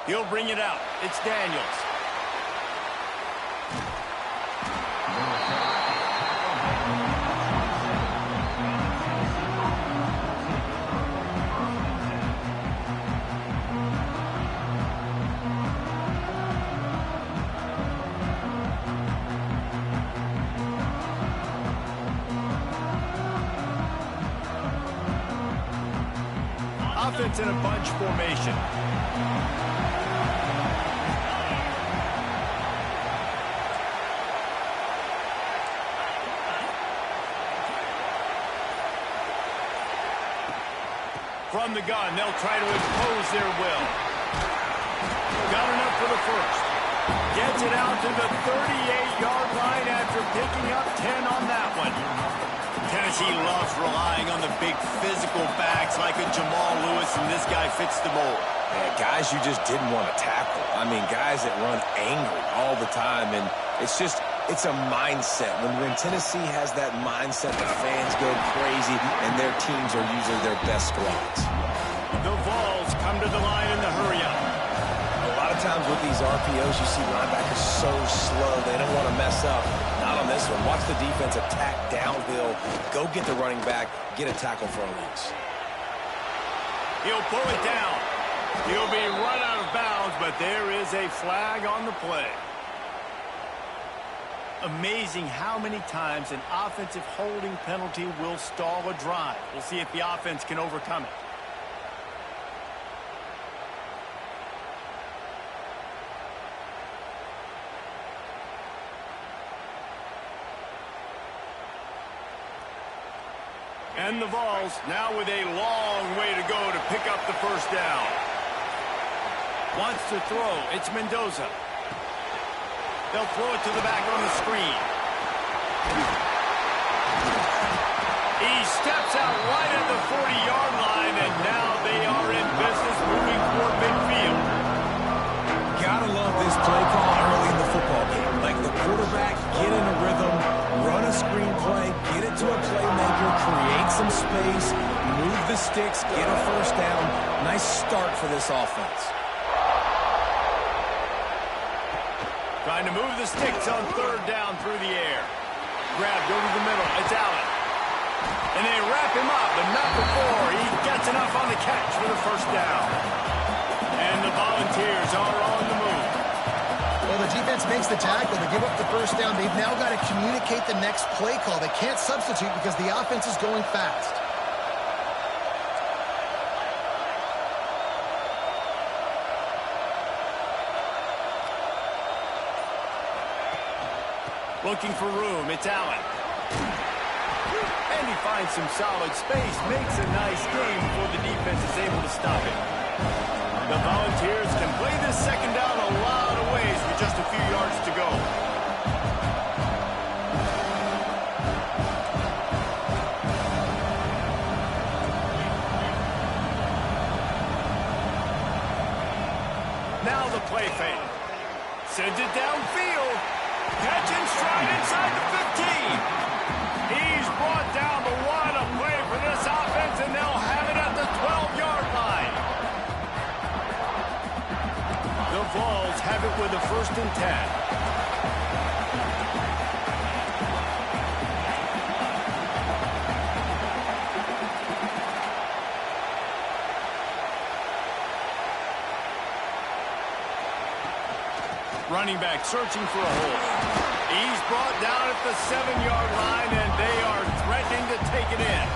He'll bring it out. It's Daniels. Offense in a bunch formation. From the gun, they'll try to impose their will. Got enough for the first. Gets it out to the 38-yard line after picking up 10 on that one. Tennessee loves relying on the big physical backs like a Jamal Lewis, and this guy fits the mold. Yeah, guys you just didn't want to tackle. I mean, guys that run angry all the time, and it's a mindset. When Tennessee has that mindset, the fans go crazy, and their teams are usually their best squads. The Vols come to the line in the hurry-up. A lot of times with these RPOs, you see linebackers so slow, they don't want to mess up. Not on this one. Watch the defense attack downhill, go get the running back, get a tackle for a loss. He'll pull it down. He'll be run out of bounds, but there is a flag on the play. Amazing how many times an offensive holding penalty will stall a drive. We'll see if the offense can overcome it. And the Vols now with a long way to go to pick up the first down. Wants to throw. It's Mendoza. They'll throw it to the back on the screen. He steps out right at the 40-yard line, and now they are in business moving toward midfield. Gotta love this play call early in the football game. Like the quarterback, get in a rhythm, run a screen play, get it to a playmaker, create some space, move the sticks, get a first down. Nice start for this offense. Trying to move the sticks on third down through the air. Grabbed over the middle. It's Allen. And they wrap him up, but not before he gets enough on the catch for the first down. And the Volunteers are on the move. Well, the defense makes the tackle. They give up the first down. They've now got to communicate the next play call. They can't substitute because the offense is going fast. Looking for room. It's Allen. And he finds some solid space. Makes a nice game before the defense is able to stop it. The Volunteers can play this second down a lot of ways with just a few yards to go. Now the play fake. Sends it downfield. Catch and stride inside the 15. He's brought down, but what a play for this offense, and they'll have it at the 12-yard line. The Vols have it with a 1st and 10. Running back searching for a hole. He's brought down at the 7-yard line, and they are threatening to take it in.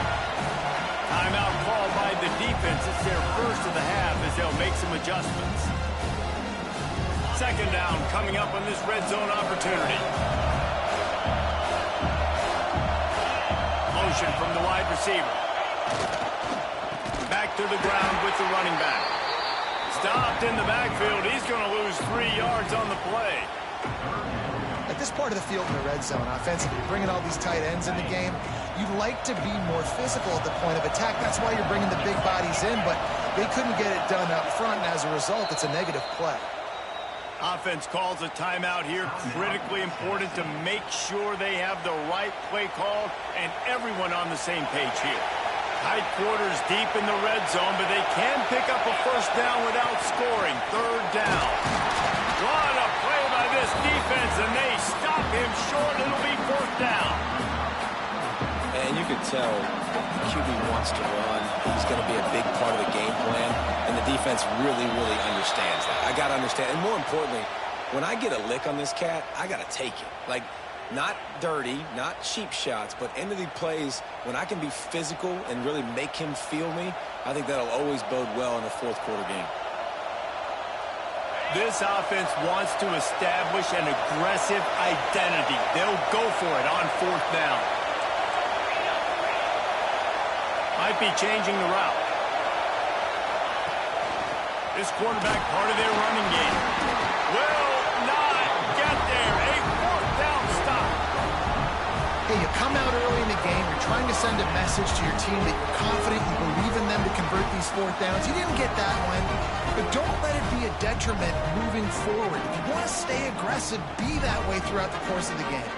Timeout called by the defense. It's their first of the half as they'll make some adjustments. Second down coming up on this red zone opportunity. Motion from the wide receiver. Back to the ground with the running back. Stopped in the backfield. He's going to lose 3 yards on the play. At this part of the field in the red zone, offensively, bringing all these tight ends in the game, you'd like to be more physical at the point of attack. That's why you're bringing the big bodies in, but they couldn't get it done up front, and as a result, it's a negative play. Offense calls a timeout here. Critically important to make sure they have the right play called and everyone on the same page here. Tight quarters deep in the red zone, but they can pick up a first down without scoring. Third down. What a play by this defense, and they stop him short. It'll be fourth down. And you can tell QB wants to run. He's going to be a big part of the game plan, and the defense really, really understands that. I got to understand, and more importantly, when I get a lick on this cat, I got to take it. Like, not dirty, not cheap shots, but end of the plays, when I can be physical and really make him feel me, I think that'll always bode well in a fourth quarter game. This offense wants to establish an aggressive identity. They'll go for it on fourth down. Might be changing the route. This quarterback part of their running game. Will not get there. A fourth down stop. Hey, you come out early in the game, you're trying to send a message to your team that you're confident, you believe in them to convert these fourth downs. You didn't get that one, but don't let it be a detriment moving forward. If you want to stay aggressive, be that way throughout the course of the game.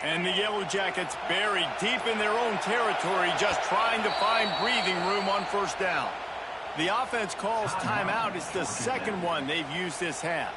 And the Yellow Jackets buried deep in their own territory, just trying to find breathing room on first down. The offense calls timeout. It's the second one they've used this half.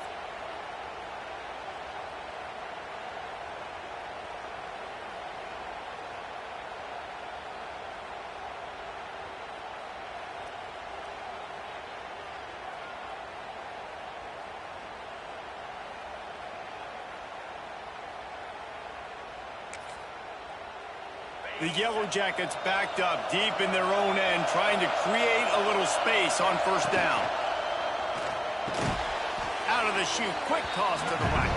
The Yellow Jackets backed up deep in their own end, trying to create a little space on first down. Out of the chute, quick toss to the right.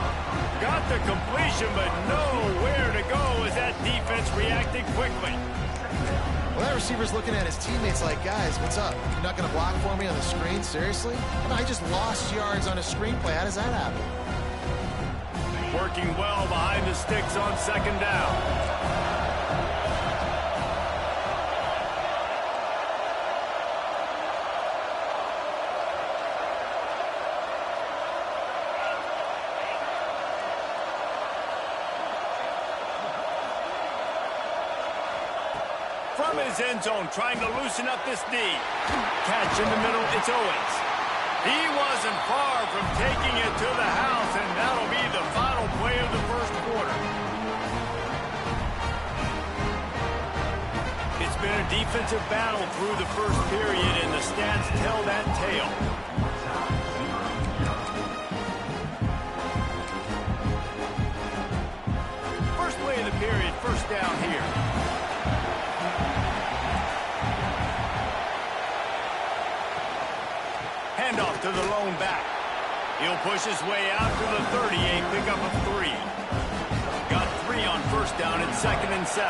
Got the completion, but nowhere to go as that defense reacted quickly. Well, that receiver's looking at his teammates like, guys, what's up? You're not going to block for me on the screen? Seriously? I just lost yards on a screenplay. How does that happen? Working well behind the sticks on second down. From his end zone, trying to loosen up this D. Catch in the middle, it's Owens. He wasn't far from taking it to the house, and that'll be the final play of the first quarter. It's been a defensive battle through the first period, and the stats tell that tale. First play of the period, first down here. Handoff to the lone back. He'll push his way out to the 38, pick up a 3. Got 3 on first down at 2nd and 7.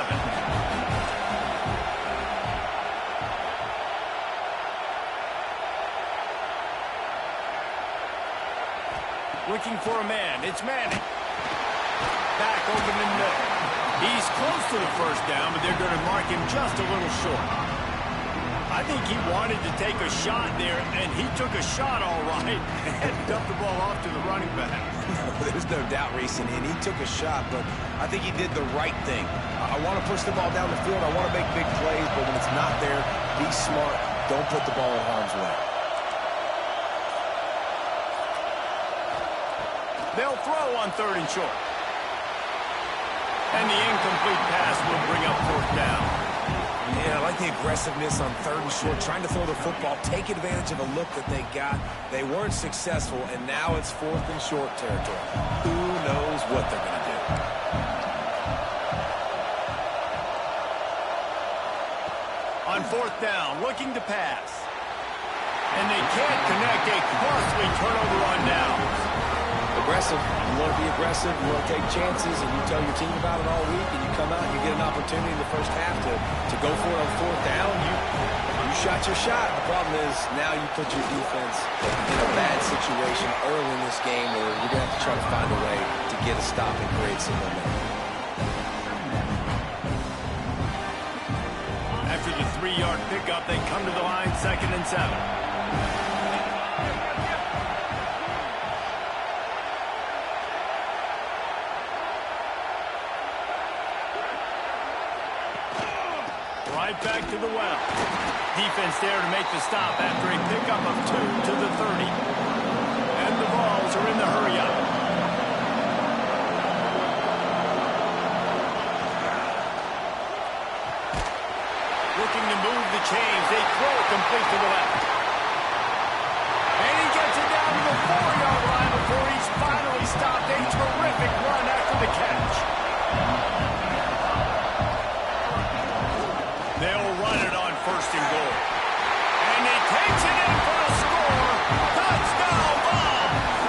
Looking for a man. It's Manning. Back open in the middle. He's close to the first down, but they're going to mark him just a little short. I think he wanted to take a shot there, and he took a shot all right and dumped the ball off to the running back. There's no doubt, Reese, and he took a shot, but I think he did the right thing. I want to push the ball down the field. I want to make big plays, but when it's not there, be smart. Don't put the ball in harm's way. They'll throw on 3rd and short. And the incomplete pass will bring up fourth down. Yeah, I like the aggressiveness on 3rd and short, trying to throw the football, take advantage of a look that they got. They weren't successful, and now it's 4th and short territory. Who knows what they're going to do? On 4th down, looking to pass. And they can't connect. A costly turnover on downs. Aggressive. You want to be aggressive. You want to take chances, and you tell your team about it all week, and you come out and you get an opportunity in the first half to go for it on 4th down. You shot your shot. The problem is now you put your defense in a bad situation early in this game where you're going to have to try to find a way to get a stop and create some momentum. After the 3-yard pickup. They come to the line, 2nd and 7. Right back to the well. Defense there to make the stop after a pickup of 2 to the 30. And the Vols are in the hurry-up. Looking to move the chains. They throw it complete to the left. And he gets it down to the 4-yard line before he's finally stopped. A terrific run after the catch. They'll run it on 1st and goal. And he takes it in for a score. Touchdown, Vols!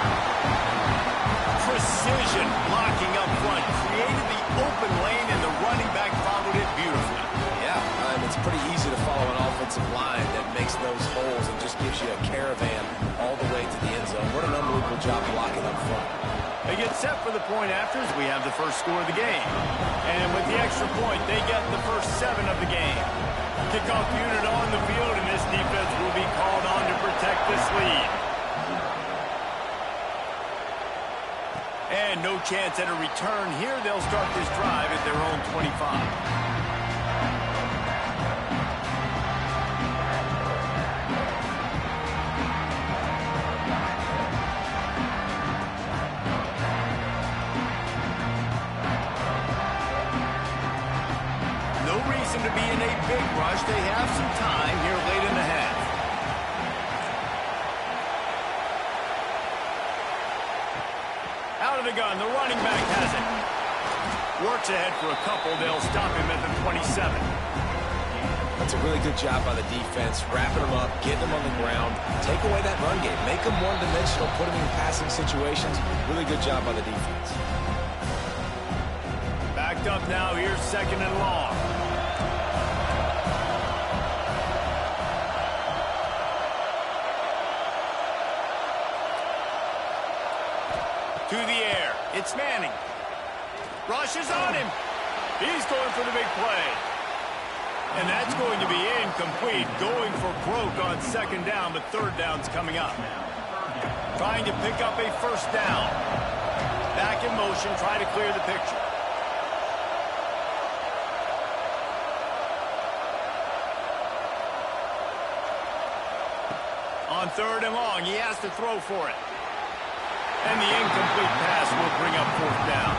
Precision blocking up front. Created the open lane, and the running back followed it beautifully. Yeah, it's pretty easy to follow an offensive line that makes those holes and just gives you a caravan all the way to the end zone. What an unbelievable job blocking up front. They get set for the point afters. We have the first score of the game. And with the extra point, they get the first 7 of the game. Kickoff unit on the field, and this defense will be called on to protect this lead. And no chance at a return here. They'll start this drive at their own 25. To be in a big rush. They have some time here late in the half. Out of the gun, the running back has it. Works ahead for a couple. They'll stop him at the 27. That's a really good job by the defense, wrapping them up, getting them on the ground, take away that run game, make them one-dimensional, put them in passing situations. Really good job by the defense. Backed up now. Here's 2nd and long. To the air. It's Manning. Rushes on him. He's going for the big play. And that's going to be incomplete. Going for broke on 2nd down, but 3rd down's coming up. Trying to pick up a 1st down. Back in motion, try to clear the picture. On 3rd and long, he has to throw for it. And the incomplete pass will bring up 4th down.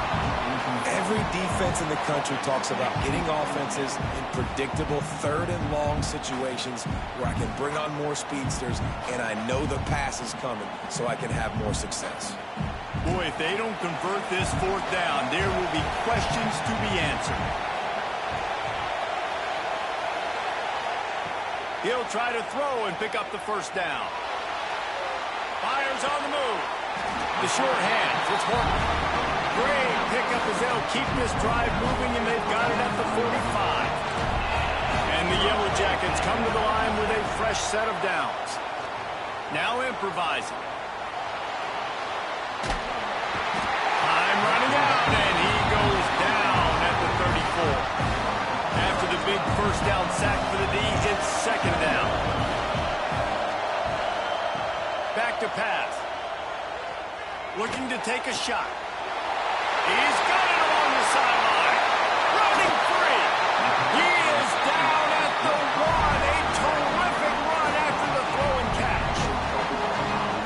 Every defense in the country talks about getting offenses in predictable 3rd and long situations where I can bring on more speedsters and I know the pass is coming so I can have more success. Boy, if they don't convert this 4th down, there will be questions to be answered. He'll try to throw and pick up the 1st down. Fires on the move. The short hands, it's Horton. Great pickup as they'll keep this drive moving, and they've got it at the 45. And the Yellow Jackets come to the line with a fresh set of downs. Now improvising. Time running out, and he goes down at the 34. After the big 1st down sack for the D, it's 2nd down. Back to pass. Looking to take a shot. He's got it along the sideline. Running free. He is down at the 1. A terrific run after the throw and catch.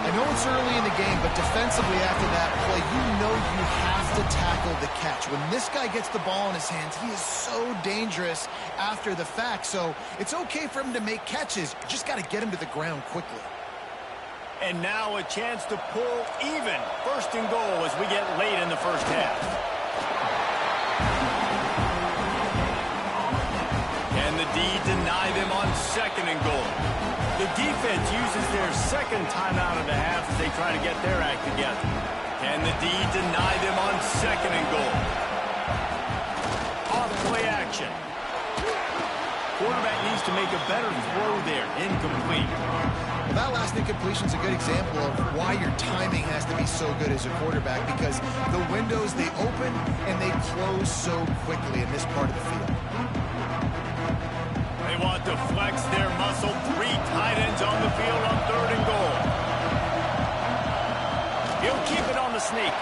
I know it's early in the game, but defensively after that play, you know you have to tackle the catch. When this guy gets the ball in his hands, he is so dangerous after the fact. So it's okay for him to make catches. You just got to get him to the ground quickly. And now a chance to pull even. 1st and goal as we get late in the 1st half. And the D deny them on 2nd and goal. The defense uses their 2nd timeout of the half as they try to get their act together. And the D deny them on 2nd and goal. Off play action. Quarterback needs to make a better throw there. Incomplete. Well, that last incompletion is a good example of why your timing has to be so good as a quarterback, because the windows, they open and they close so quickly in this part of the field. They want to flex their muscle. 3 tight ends on the field on 3rd and goal. He'll keep it on the sneak.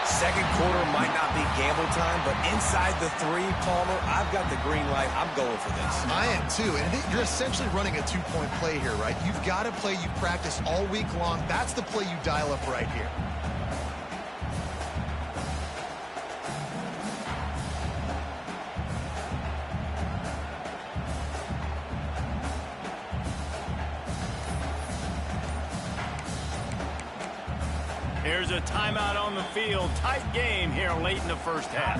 Second quarter might not be gamble time, but inside the 3, Palmer, I've got the green light. I'm going for this. I am too, and you're essentially running a 2-point play here, right? You've got a play you practice all week long. That's the play you dial up right here. Here's a timeout on the field. Tight game here late in the first half.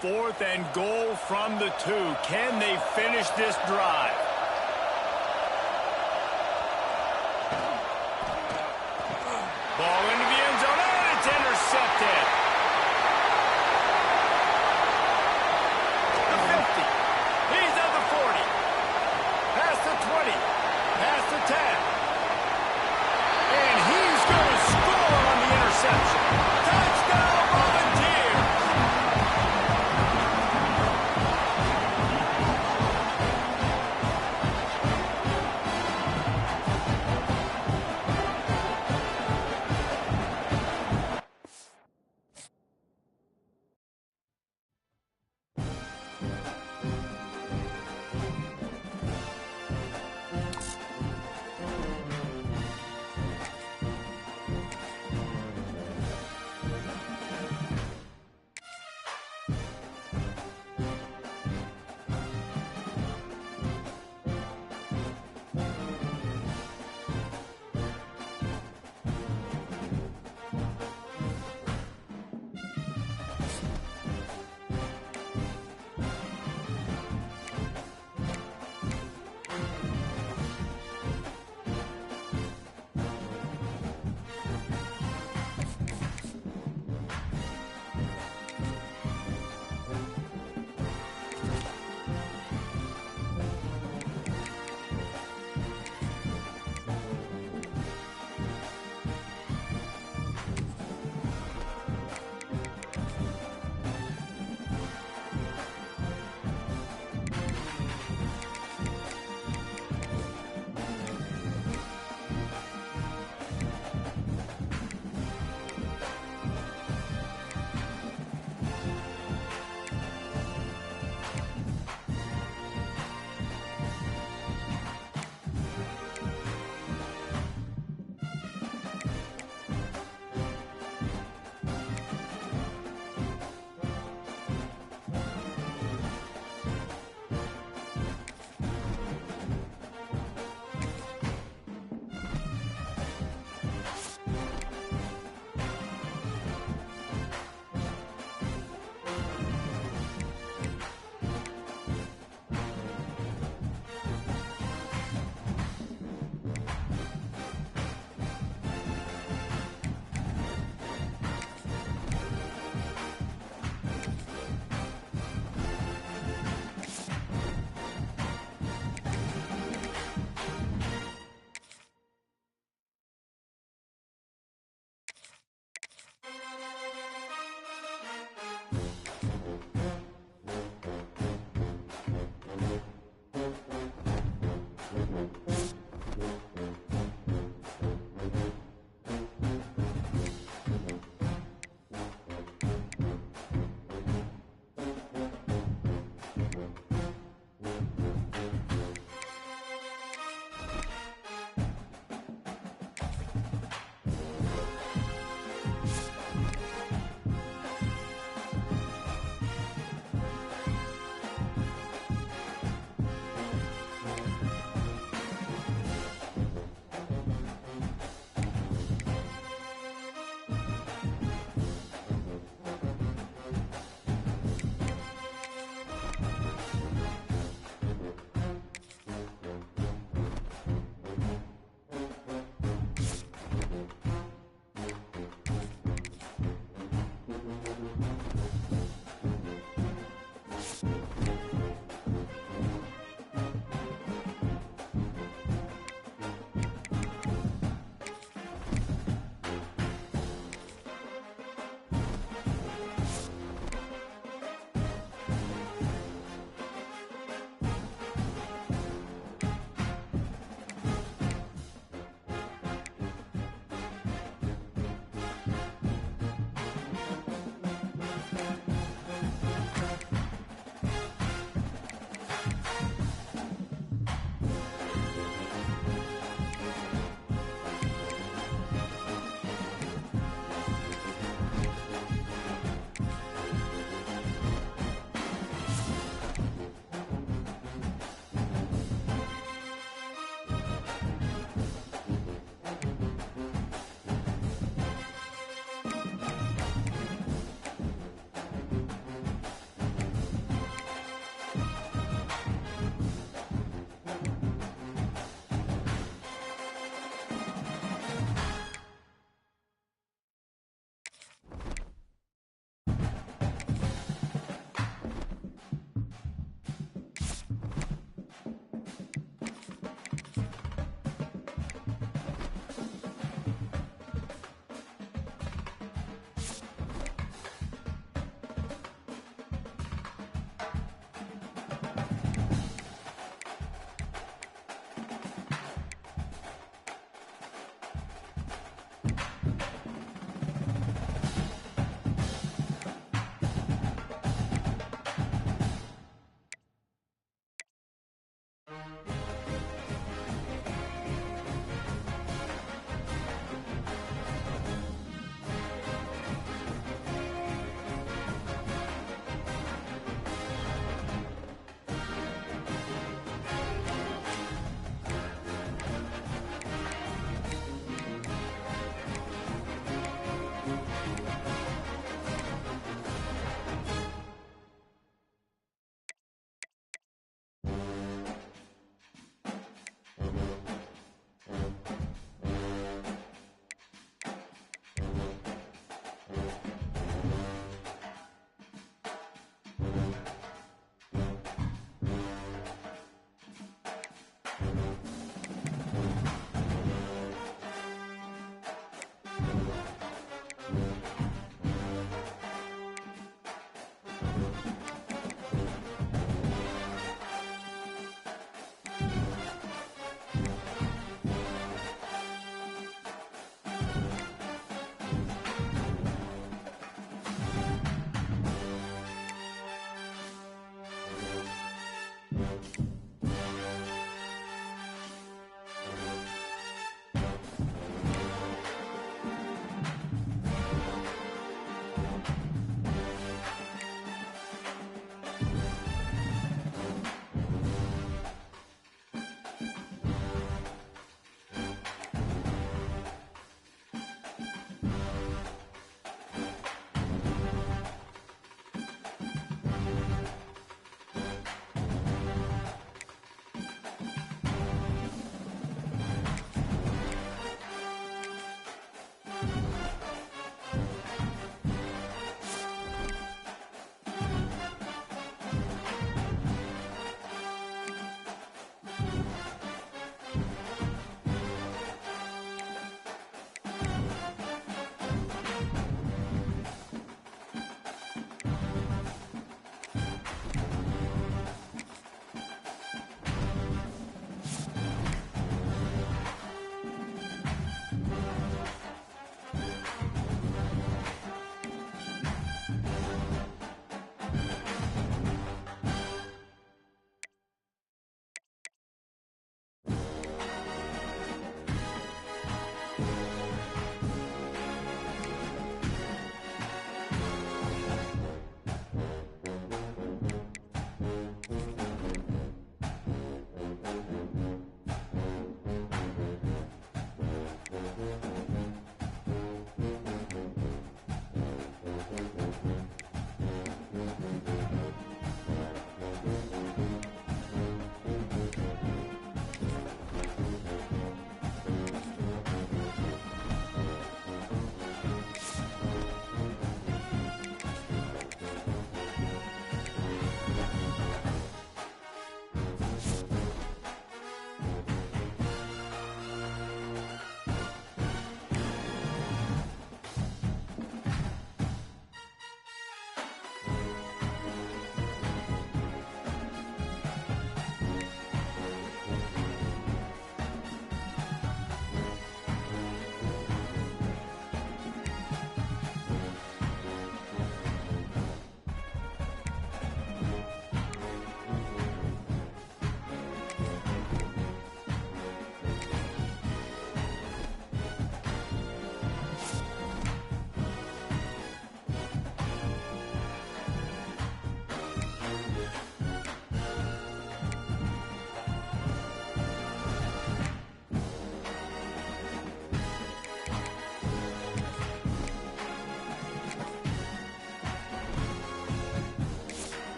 Fourth and goal from the 2. Can they finish this drive? Ball into the end zone, and it's intercepted. The 50. He's at the 40. Past the 20. Past the 10. And he's going to score on the interception. Touchdown, Volunteers!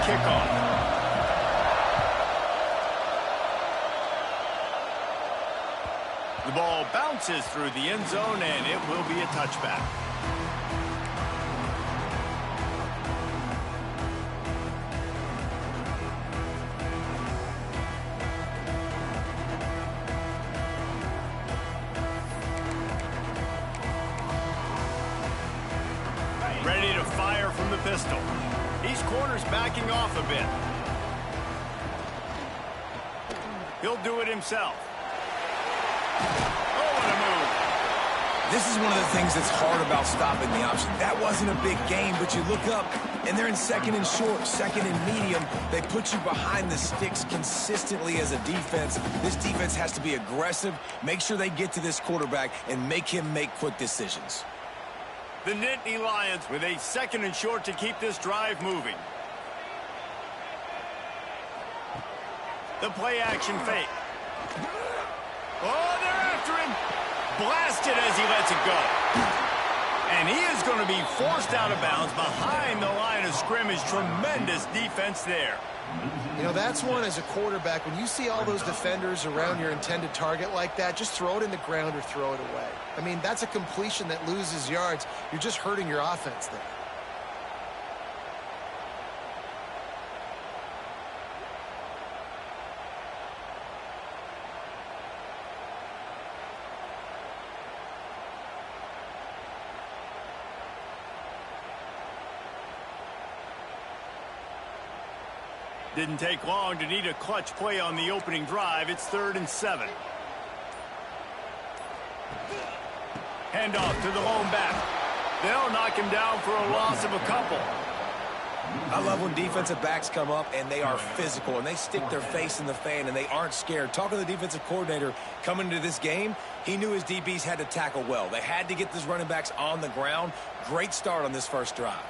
kickoff. The ball bounces through the end zone, and it will be a touchback. Ready to fire from the pistol. These corners backing off a bit. He'll do it himself. Oh, what a move. This is one of the things that's hard about stopping the option. That wasn't a big gain, but you look up, and they're in second and short, second and medium. They put you behind the sticks consistently as a defense. This defense has to be aggressive, make sure they get to this quarterback, and make him make quick decisions. The Nittany Lions with a second and short to keep this drive moving. The play action fake. Oh, they're after him. Blasted as he lets it go. And he is going to be forced out of bounds behind the line of scrimmage. Tremendous defense there. You know, that's one as a quarterback. When you see all those defenders around your intended target like that, just throw it in the ground or throw it away. I mean, that's a completion that loses yards. You're just hurting your offense there. Didn't take long to need a clutch play on the opening drive. It's 3rd and 7. Handoff to the lone back. They'll knock him down for a loss of a couple. I love when defensive backs come up and they are physical and they stick their face in the fan and they aren't scared. Talking to the defensive coordinator coming into this game, he knew his DBs had to tackle well. They had to get these running backs on the ground. Great start on this first drive.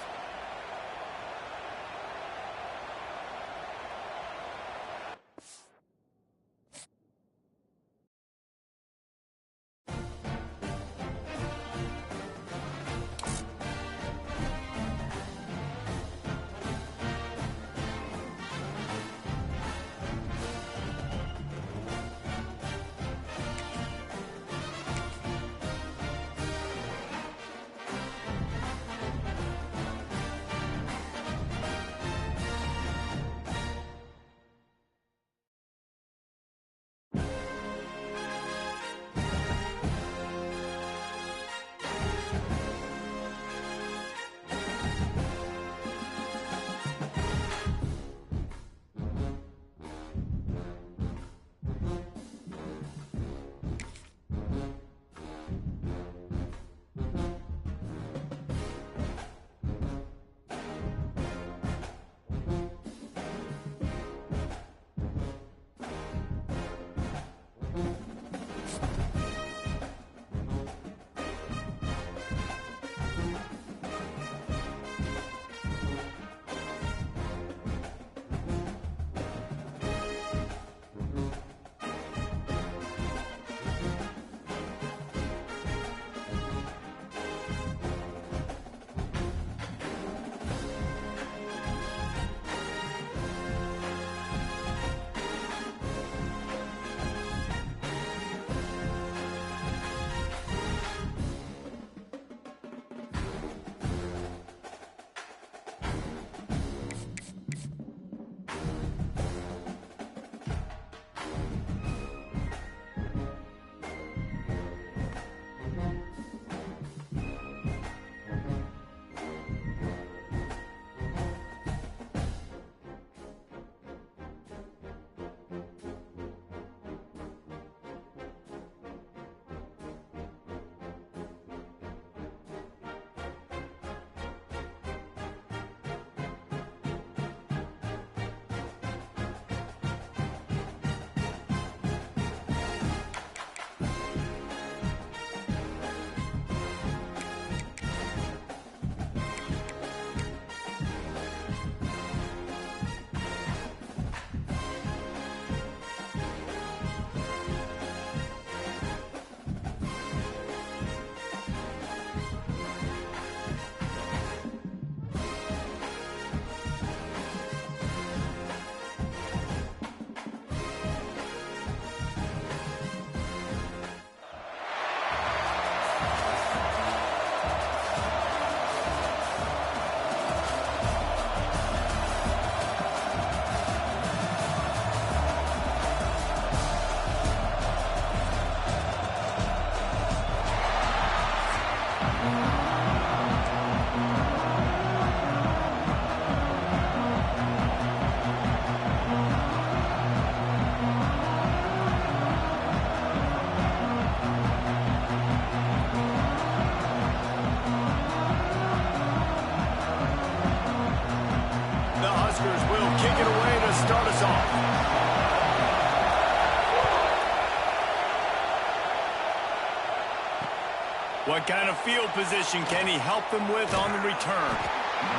What kind of field position can he help them with on the return?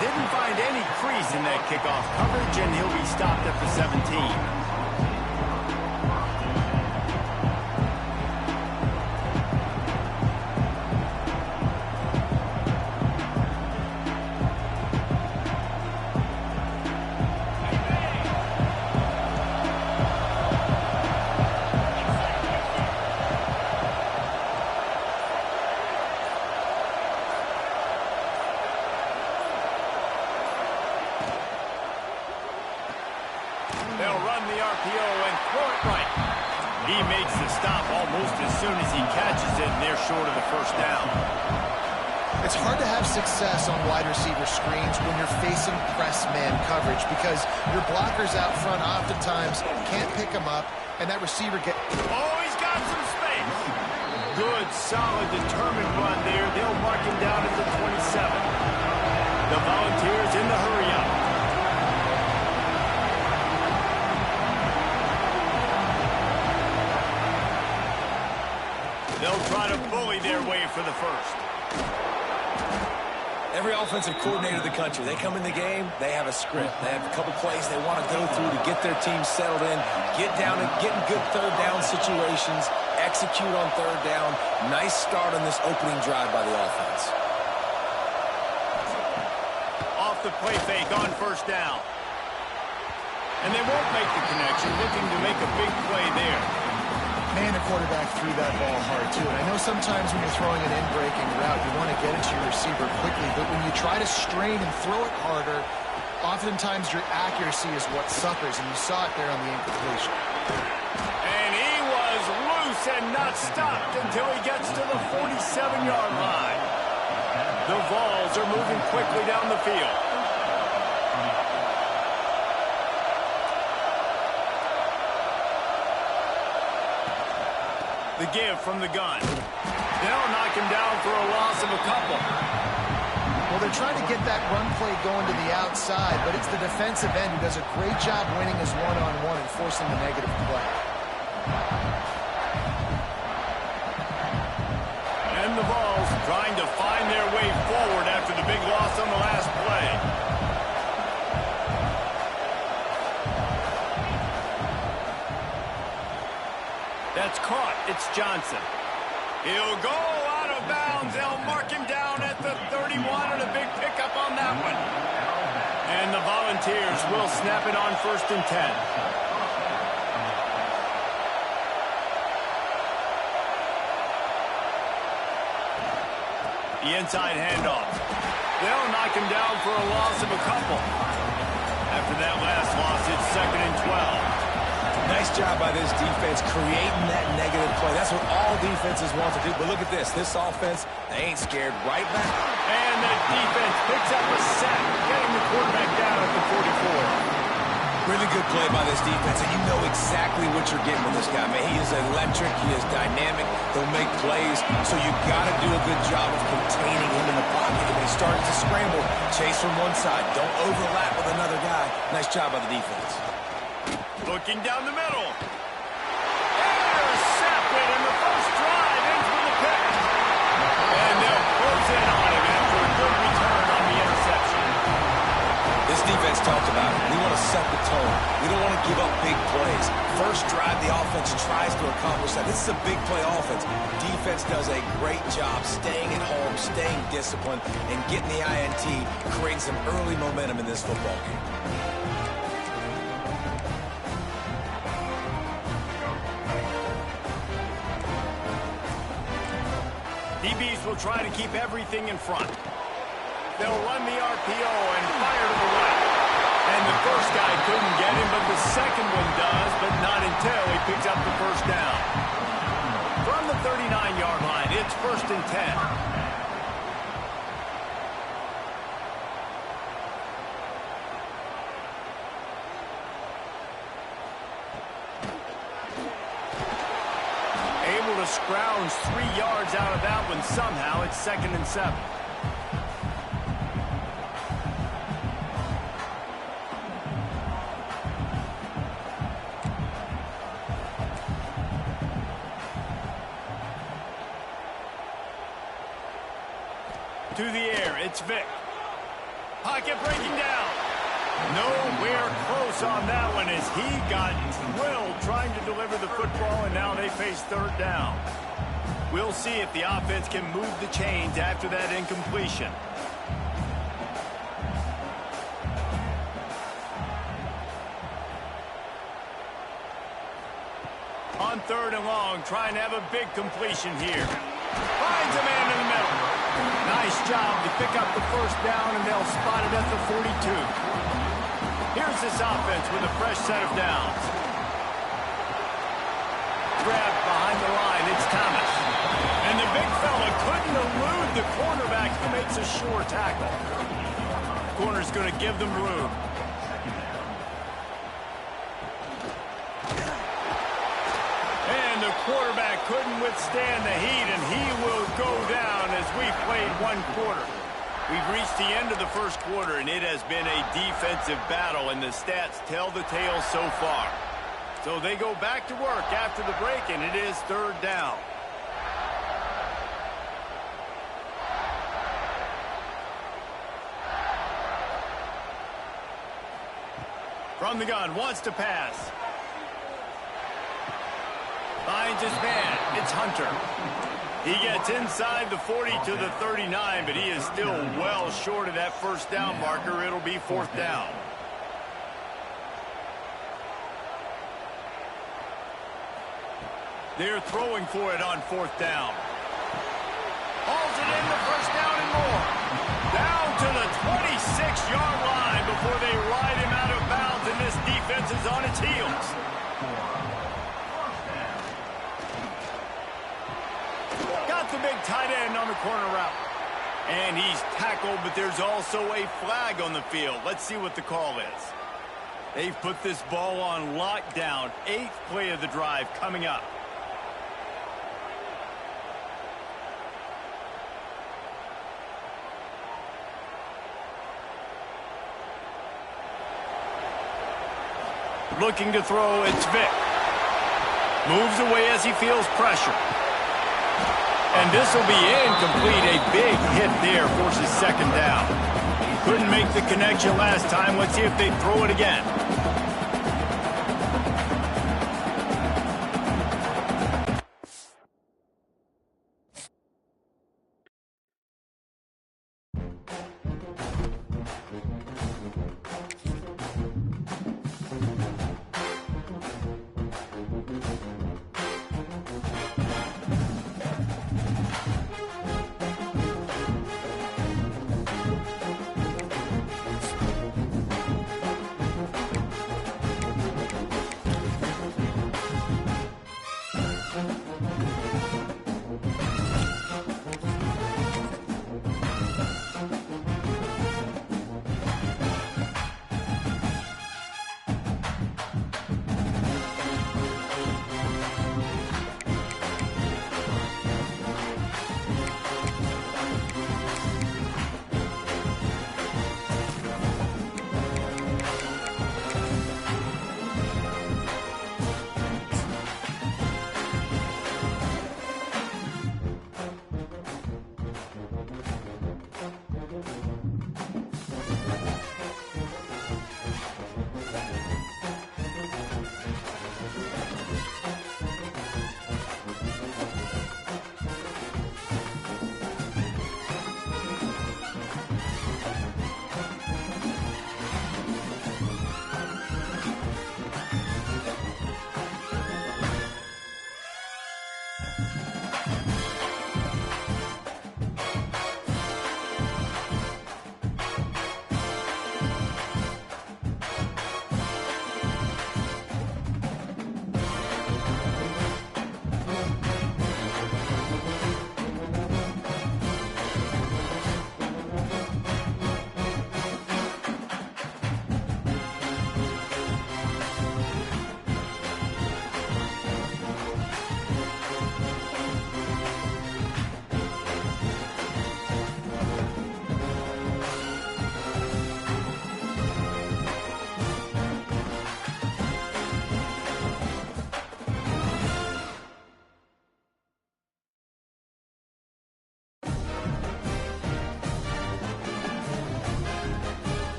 Didn't find any crease in that kickoff coverage, and he'll be stopped at the 17. They'll run the RPO and throw it right. He makes the stop almost as soon as he catches it, and they're short of the first down. It's hard to have success on wide receiver screens when you're facing press man coverage because your blockers out front oftentimes can't pick them up, and that receiver Oh, he's got some space. Good, solid, determined run there. They'll mark him down at the 27. The Volunteers in the hurry-up. They'll try to bully their way for the first. Every offensive coordinator in the country, they come in the game, they have a script. They have a couple plays they want to go through to get their team settled in, get down and get in good third down situations, execute on third down. Nice start on this opening drive by the offense. Off the play fake on first down. And they won't make the connection, looking to make a big play there. Man, the quarterback threw that ball hard, too. And I know sometimes when you're throwing an in-breaking route, you want to get it to your receiver quickly. But when you try to strain and throw it harder, oftentimes your accuracy is what suffers. And you saw it there on the incompletion. And he was loose and not stopped until he gets to the 47-yard line. The Vols are moving quickly down the field. The give from the gun. They'll knock him down for a loss of a couple. Well, they're trying to get that run play going to the outside, but it's the defensive end who does a great job winning his one-on-one and forcing the negative play. And the Vols trying to find their way forward after the big loss on the last play. That's caught. It's Johnson. He'll go out of bounds. They'll mark him down at the 31 and a big pickup on that one. And the Volunteers will snap it on 1st and 10. The inside handoff. They'll knock him down for a loss of a couple. After that last loss, it's 2nd and 12. Nice job by this defense creating that negative play. That's what all defenses want to do. But look at this. This offense, they ain't scared. Right back. And the defense picks up a sack, getting the quarterback down at the 44. Really good play by this defense, and you know exactly what you're getting with this guy. Man, he is electric. He is dynamic. He'll make plays. So you got to do a good job of containing him in the pocket. When he starts to scramble, chase from one side. Don't overlap with another guy. Nice job by the defense. Looking down the middle. Intercepted in the first drive. In for the pick. And they'll close in on him after a good return on the interception. This defense talked about it. We want to set the tone. We don't want to give up big plays. First drive, the offense tries to accomplish that. This is a big play offense. Defense does a great job staying at home, staying disciplined, and getting the INT, creating some early momentum in this football game. DBs will try to keep everything in front. They'll run the RPO and fire to the right. And the first guy couldn't get him, but the second one does, but not until he picks up the first down. From the 39-yard line, it's 1st and 10. Able to scrounge 3 yards out of that one somehow. It's 2nd and 7. To the air, it's Vick. Pocket breaking down. Nowhere close on that one as he got drilled trying to deliver the football, and now they face 3rd down. We'll see if the offense can move the chains after that incompletion. On 3rd and long, trying to have a big completion here. Finds a man in the middle. Nice job to pick up the first down, and they'll spot it at the 42. Here's this offense with a fresh set of downs. Grabbed behind the line, it's Thomas. And the big fella couldn't elude the cornerback who makes a sure tackle. Corner's going to give them room. And the quarterback couldn't withstand the heat, and he will go down as we played 1 quarter. We've reached the end of the first quarter, and it has been a defensive battle, and the stats tell the tale so far. So they go back to work after the break, and it is third down. From the gun, wants to pass. Finds his man. It's Hunter. He gets inside the 40 to the 39, but he is still well short of that first down marker. It'll be fourth down. They're throwing for it on fourth down. Hauls it in the first down and more. Down to the 26-yard line before they ride him out of bounds, and this defense is on its heels. Got the big tight end on the corner route. And he's tackled, but there's also a flag on the field. Let's see what the call is. They've put this ball on lockdown. 8th play of the drive coming up. Looking to throw, it's Vick. Moves away as he feels pressure. And this will be incomplete. A big hit there forces second down. Couldn't make the connection last time. Let's see if they throw it again.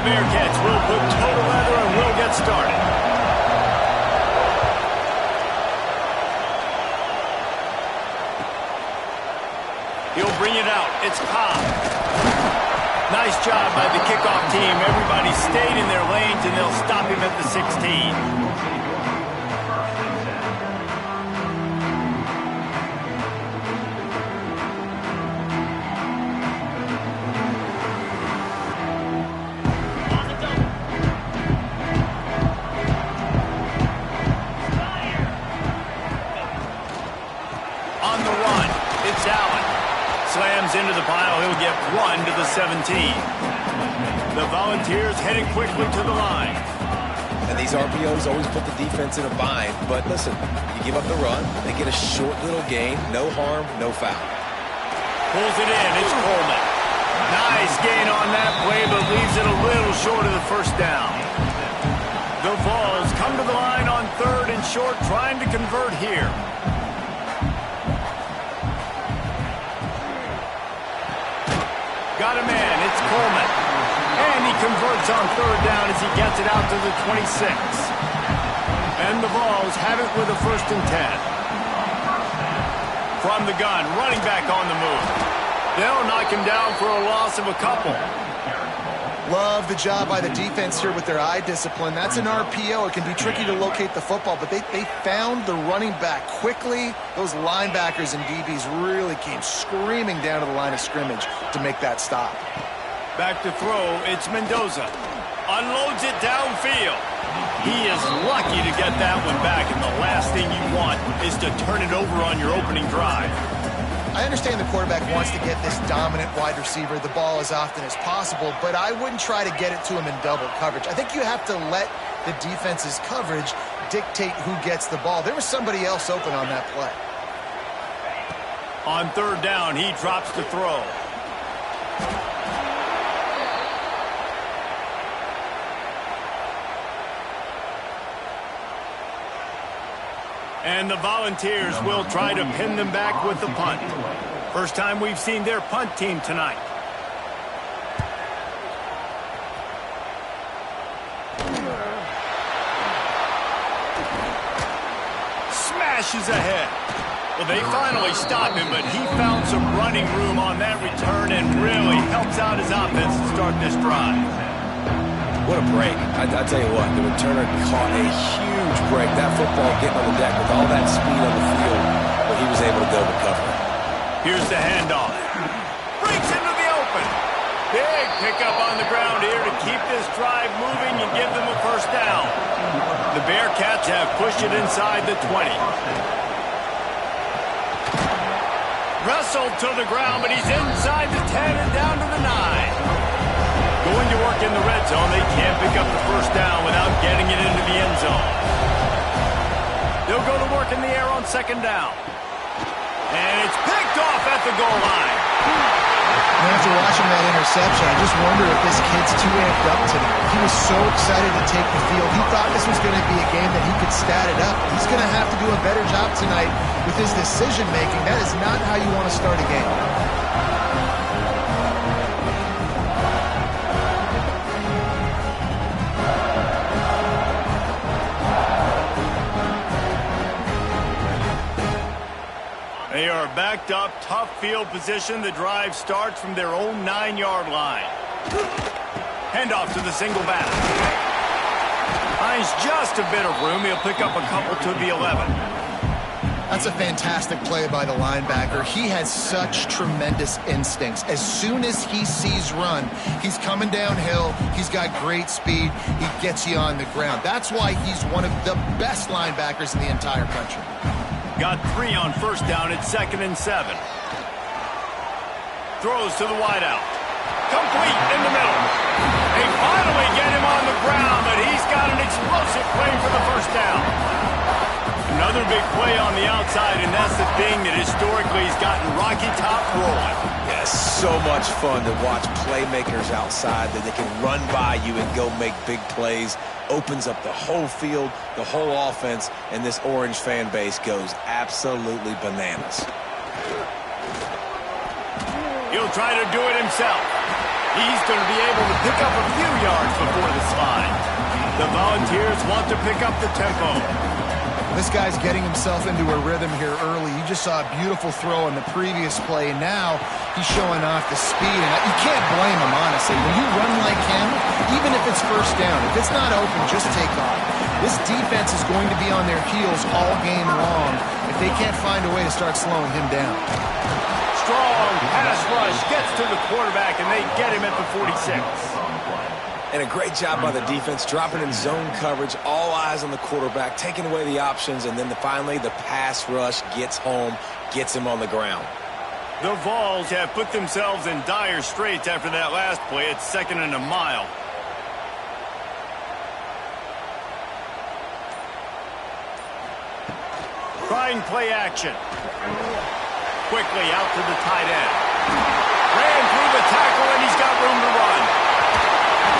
Bearcats will put toe to leather and will get started. He'll bring it out. It's Cobb. Nice job by the kickoff team. Everybody stayed in their lanes, and they'll stop him at the 16. Slams into the pile. He'll get 1 to the 17. The Volunteers heading quickly to the line. And these RPOs always put the defense in a bind. But listen, you give up the run, they get a short little gain. No harm, no foul. Pulls it in. It's Coleman. Nice gain on that play, but leaves it a little short of the first down. The Vols come to the line on 3rd and short, trying to convert here. Got a man, it's Coleman. And he converts on 3rd down as he gets it out to the 26. And the Vols have it with a 1st and 10. From the gun, running back on the move. They'll knock him down for a loss of a couple. Love the job by the defense here with their eye discipline. That's an RPO. It can be tricky to locate the football, but they found the running back quickly. Those linebackers and DBs really came screaming down to the line of scrimmage to make that stop. Back to throw, it's Mendoza. Unloads it downfield. He is lucky to get that one back, and the last thing you want is to turn it over on your opening drive. I understand the quarterback wants to get this dominant wide receiver the ball as often as possible, but I wouldn't try to get it to him in double coverage. I think you have to let the defense's coverage dictate who gets the ball. There was somebody else open on that play. On 3rd down, he drops to throw. And the Volunteers will try to pin them back with the punt. First time we've seen their punt team tonight. Smashes ahead. Well, they finally stop him, but he found some running room on that return and really helps out his offense to start this drive. What a break. I tell you what, the returner caught a huge break. That football getting on the deck with all that speed on the field, but he was able to go recover. Here's the handoff. Breaks into the open. Big pickup on the ground here to keep this drive moving and give them a 1st down. The Bearcats have pushed it inside the 20. Wrestled to the ground, but he's inside the 10 and down to the 9. Going to work in the red zone. They can't pick up the 1st down without getting it into the end zone. They'll go to work in the air on 2nd down. And it's picked off at the goal line. And after watching that interception, I just wonder if this kid's too amped up tonight. He was so excited to take the field. He thought this was going to be a game that he could stat it up. He's going to have to do a better job tonight with his decision-making. That is not how you want to start a game. They are backed up, tough field position. The drive starts from their own 9-yard line. Handoff to the single back. Finds just a bit of room. He'll pick up a couple to the 11. That's a fantastic play by the linebacker. He has such tremendous instincts. As soon as he sees run, he's coming downhill. He's got great speed. He gets you on the ground. That's why he's one of the best linebackers in the entire country. Got 3 on 1st down at 2nd and 7. Throws to the wideout. Complete in the middle. They finally get him on the ground, but he's got an explosive play for the 1st down. Another big play on the outside, and that's the thing that historically has gotten Rocky Top rolling. Yeah, so much fun to watch playmakers outside that they can run by you and go make big plays. Opens up the whole field, the whole offense, and this Orange fan base goes absolutely bananas. He'll try to do it himself. He's going to be able to pick up a few yards before the slide. The Volunteers want to pick up the tempo. This guy's getting himself into a rhythm here early. You just saw a beautiful throw in the previous play, and now he's showing off the speed. And you can't blame him, honestly. When you run like him, even if it's first down, if it's not open, just take off. This defense is going to be on their heels all game long if they can't find a way to start slowing him down. Strong pass rush gets to the quarterback, and they get him at the 46. And a great job by the defense, dropping in zone coverage, all eyes on the quarterback, taking away the options, and then finally the pass rush gets home, gets him on the ground. The Vols have put themselves in dire straits after that last play. It's 2nd and a mile. Trying play action. Quickly out to the tight end. Ran through the tackle, and he's got room to run.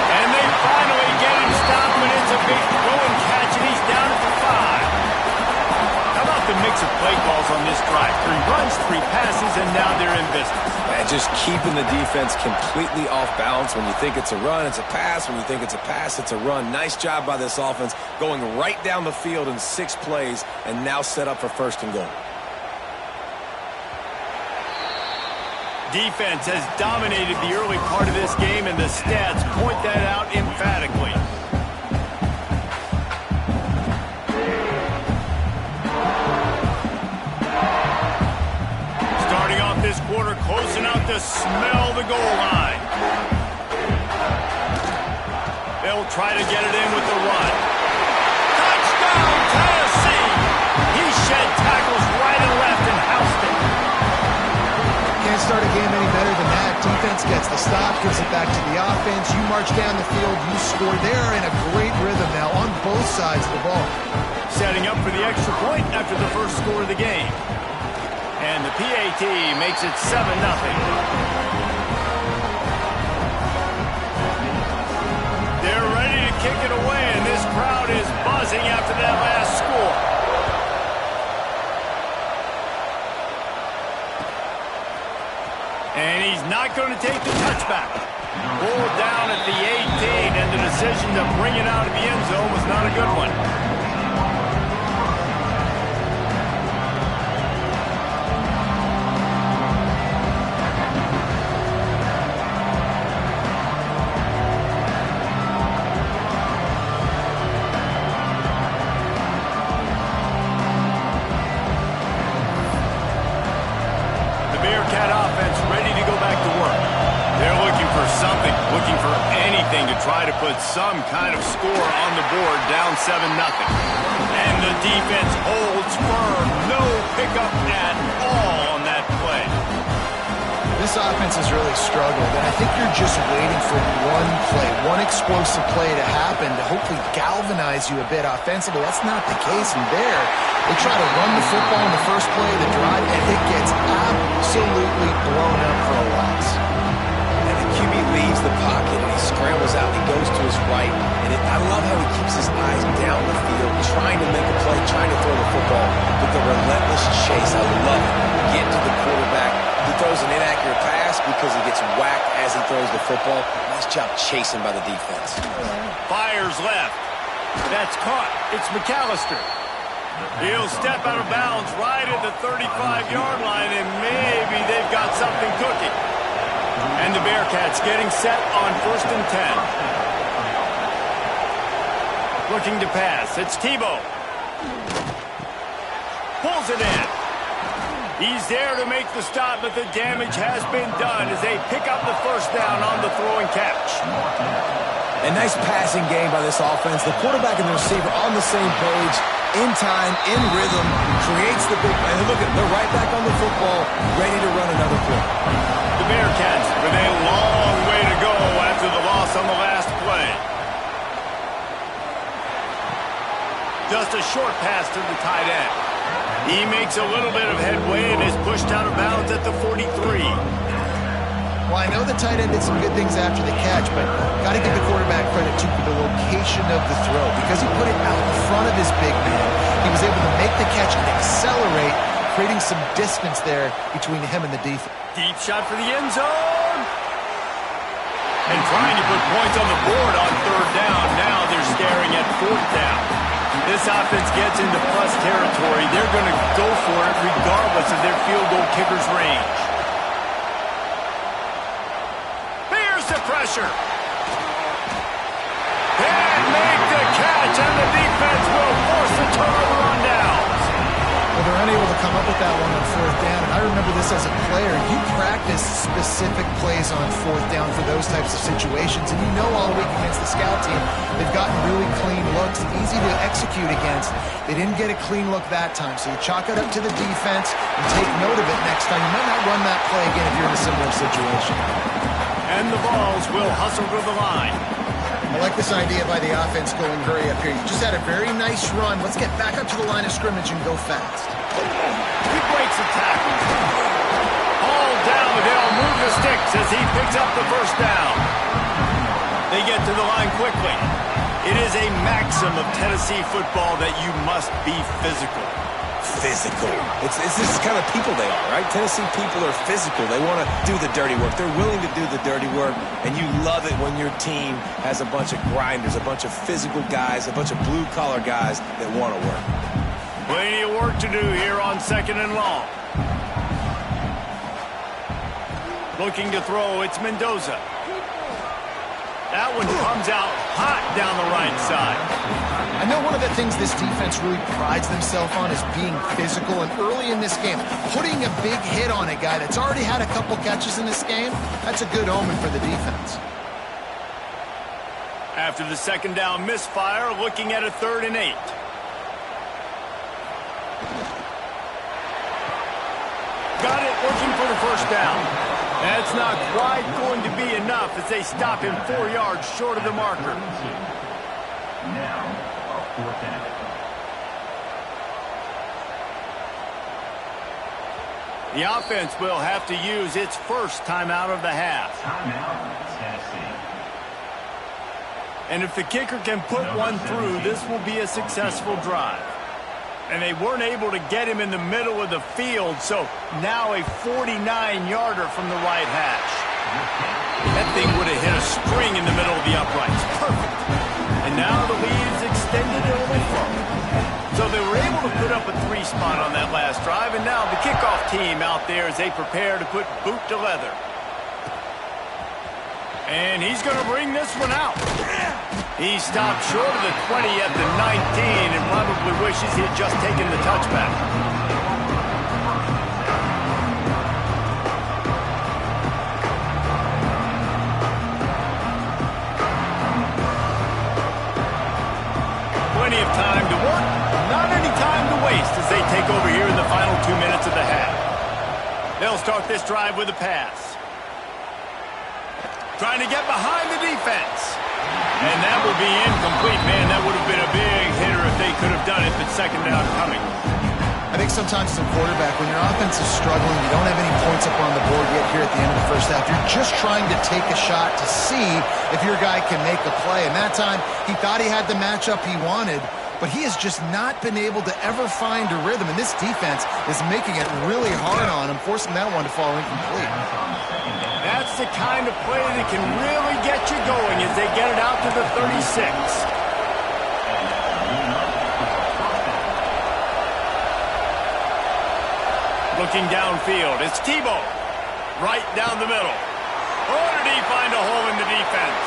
And they finally get him stopped, but it's a big throw and catch, and he's down at the 5. How about the mix of play calls on this drive? 3 runs, 3 passes, and now they're in business. And just keeping the defense completely off balance. When you think it's a run, it's a pass. When you think it's a pass, it's a run. Nice job by this offense, going right down the field in 6 plays, and now set up for 1st and goal. Defense has dominated the early part of this game, and the stats point that out emphatically. Starting off this quarter, close enough to smell the goal line. They'll try to get it in with the run. Touchdown, Tennessee! He shed tackles right and left and housed it. Can't start a game any better than that. Defense gets the stop, gives it back to the offense. You march down the field, you score. They're in a great rhythm now on both sides of the ball. Setting up for the extra point after the first score of the game. And the PAT makes it 7-0. They're ready to kick it away, and this crowd is buzzing after that last score. And he's not going to take the touchback. Pulled down at the 18, and the decision to bring it out of the end zone was not a good one. Try to put some kind of score on the board, down 7-0. And the defense holds firm. No pickup at all on that play. This offense has really struggled, and I think you're just waiting for one play, one explosive play to happen to hopefully galvanize you a bit offensively. That's not the case in there. They try to run the football in the first play of the drive, and it gets absolutely blown up for a loss. QB leaves the pocket and he scrambles out. He goes to his right. And I love how he keeps his eyes down the field, trying to make a play, trying to throw the football with the relentless chase. I love it. Get to the quarterback. He throws an inaccurate pass because he gets whacked as he throws the football. Nice job chasing by the defense. Fires left. That's caught. It's McAllister. He'll step out of bounds right at the 35-yard line, and maybe they've got something cooking. And the Bearcats getting set on 1st and 10. Looking to pass. It's Tebow. Pulls it in. He's there to make the stop, but the damage has been done as they pick up the 1st down on the throw and catch. A nice passing game by this offense. The quarterback and the receiver on the same page, in time, in rhythm, creates the big play. And look at them, they're right back on the football, ready to run another play. The Bearcats with a long way to go after the loss on the last play. Just a short pass to the tight end. He makes a little bit of headway and is pushed out of bounds at the 43. Well, I know the tight end did some good things after the catch, but got to give the quarterback credit, too, for the location of the throw. Because he put it out in front of his big man, he was able to make the catch and accelerate, creating some distance there between him and the defense. Deep shot for the end zone. And trying to put points on the board on third down. Now they're staring at fourth down. This offense gets into plus territory. They're going to go for it regardless of their field goal kicker's range. Here's the pressure. And make the catch, and the defense will force the turnover on downs. Well, they're unable to come up with that one on fourth down. And I remember this as a player. You practice specific plays on fourth down for those types of situations. And you know all week against the scout team, they've gotten really clean looks, easy to execute against. They didn't get a clean look that time. So you chalk it up to the defense and take note of it next time. You might not run that play again if you're in a similar situation. And the Vols will hustle to the line. I like this idea by the offense going hurry up here. You just had a very nice run. Let's get back up to the line of scrimmage and go fast. He breaks the tackle. All down, but they'll move the sticks as he picks up the first down. They get to the line quickly. It is a maxim of Tennessee football that you must be physical. Physical. It's this kind of people they are, right? Tennessee people are physical. They want to do the dirty work. They're willing to do the dirty work, and you love it when your team has a bunch of grinders, a bunch of physical guys, a bunch of blue-collar guys that want to work. Plenty of work to do here on second and long. Looking to throw, it's Mendoza. That one comes out hot down the right side. I know one of the things this defense really prides themselves on is being physical, and early in this game, putting a big hit on a guy that's already had a couple catches in this game, that's a good omen for the defense. After the second down misfire, looking at a 3rd and 8. Got it, looking for the first down. That's not quite going to be enough as they stop him 4 yards short of the marker. Now, a 4th down. The offense will have to use its first timeout of the half. Timeout, Tennessee. And if the kicker can put one through, this will be a successful drive. And they weren't able to get him in the middle of the field, so now a 49-yarder from the right hash. That thing would have hit a string in the middle of the uprights. Perfect. And now the lead's extended a little further. So they were able to put up a 3 spot on that last drive, and now the kickoff team out there as they prepare to put boot to leather. And he's going to bring this one out. He stopped short of the 20 at the 19 and probably wishes he had just taken the touchback. Plenty of time to work, not any time to waste as they take over here in the final 2 minutes of the half. They'll start this drive with a pass. Trying to get behind the defense. And that will be incomplete. Man, that would have been a big hitter if they could have done it, but second down coming. I think sometimes as a quarterback, when your offense is struggling, you don't have any points up on the board yet here at the end of the first half. You're just trying to take a shot to see if your guy can make a play. And that time, he thought he had the matchup he wanted, but he has just not been able to ever find a rhythm. And this defense is making it really hard on him, forcing that one to fall incomplete. That's the kind of play that can really get you going as they get it out to the 36. Looking downfield, it's Tebow. Right down the middle. Oh, did he find a hole in the defense?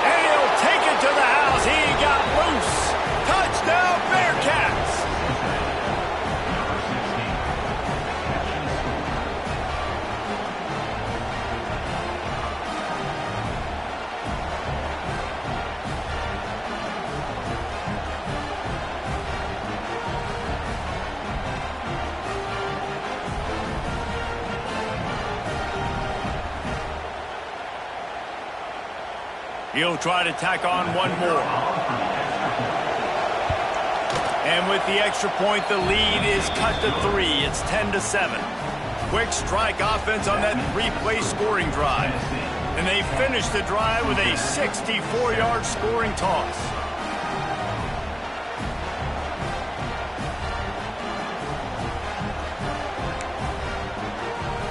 And he'll take it to the house. He got loose. Touchdown, Bearcats. He'll try to tack on one more. And with the extra point, the lead is cut to 3. It's 10-7. Quick strike offense on that 3-play scoring drive. And they finish the drive with a 64-yard scoring toss.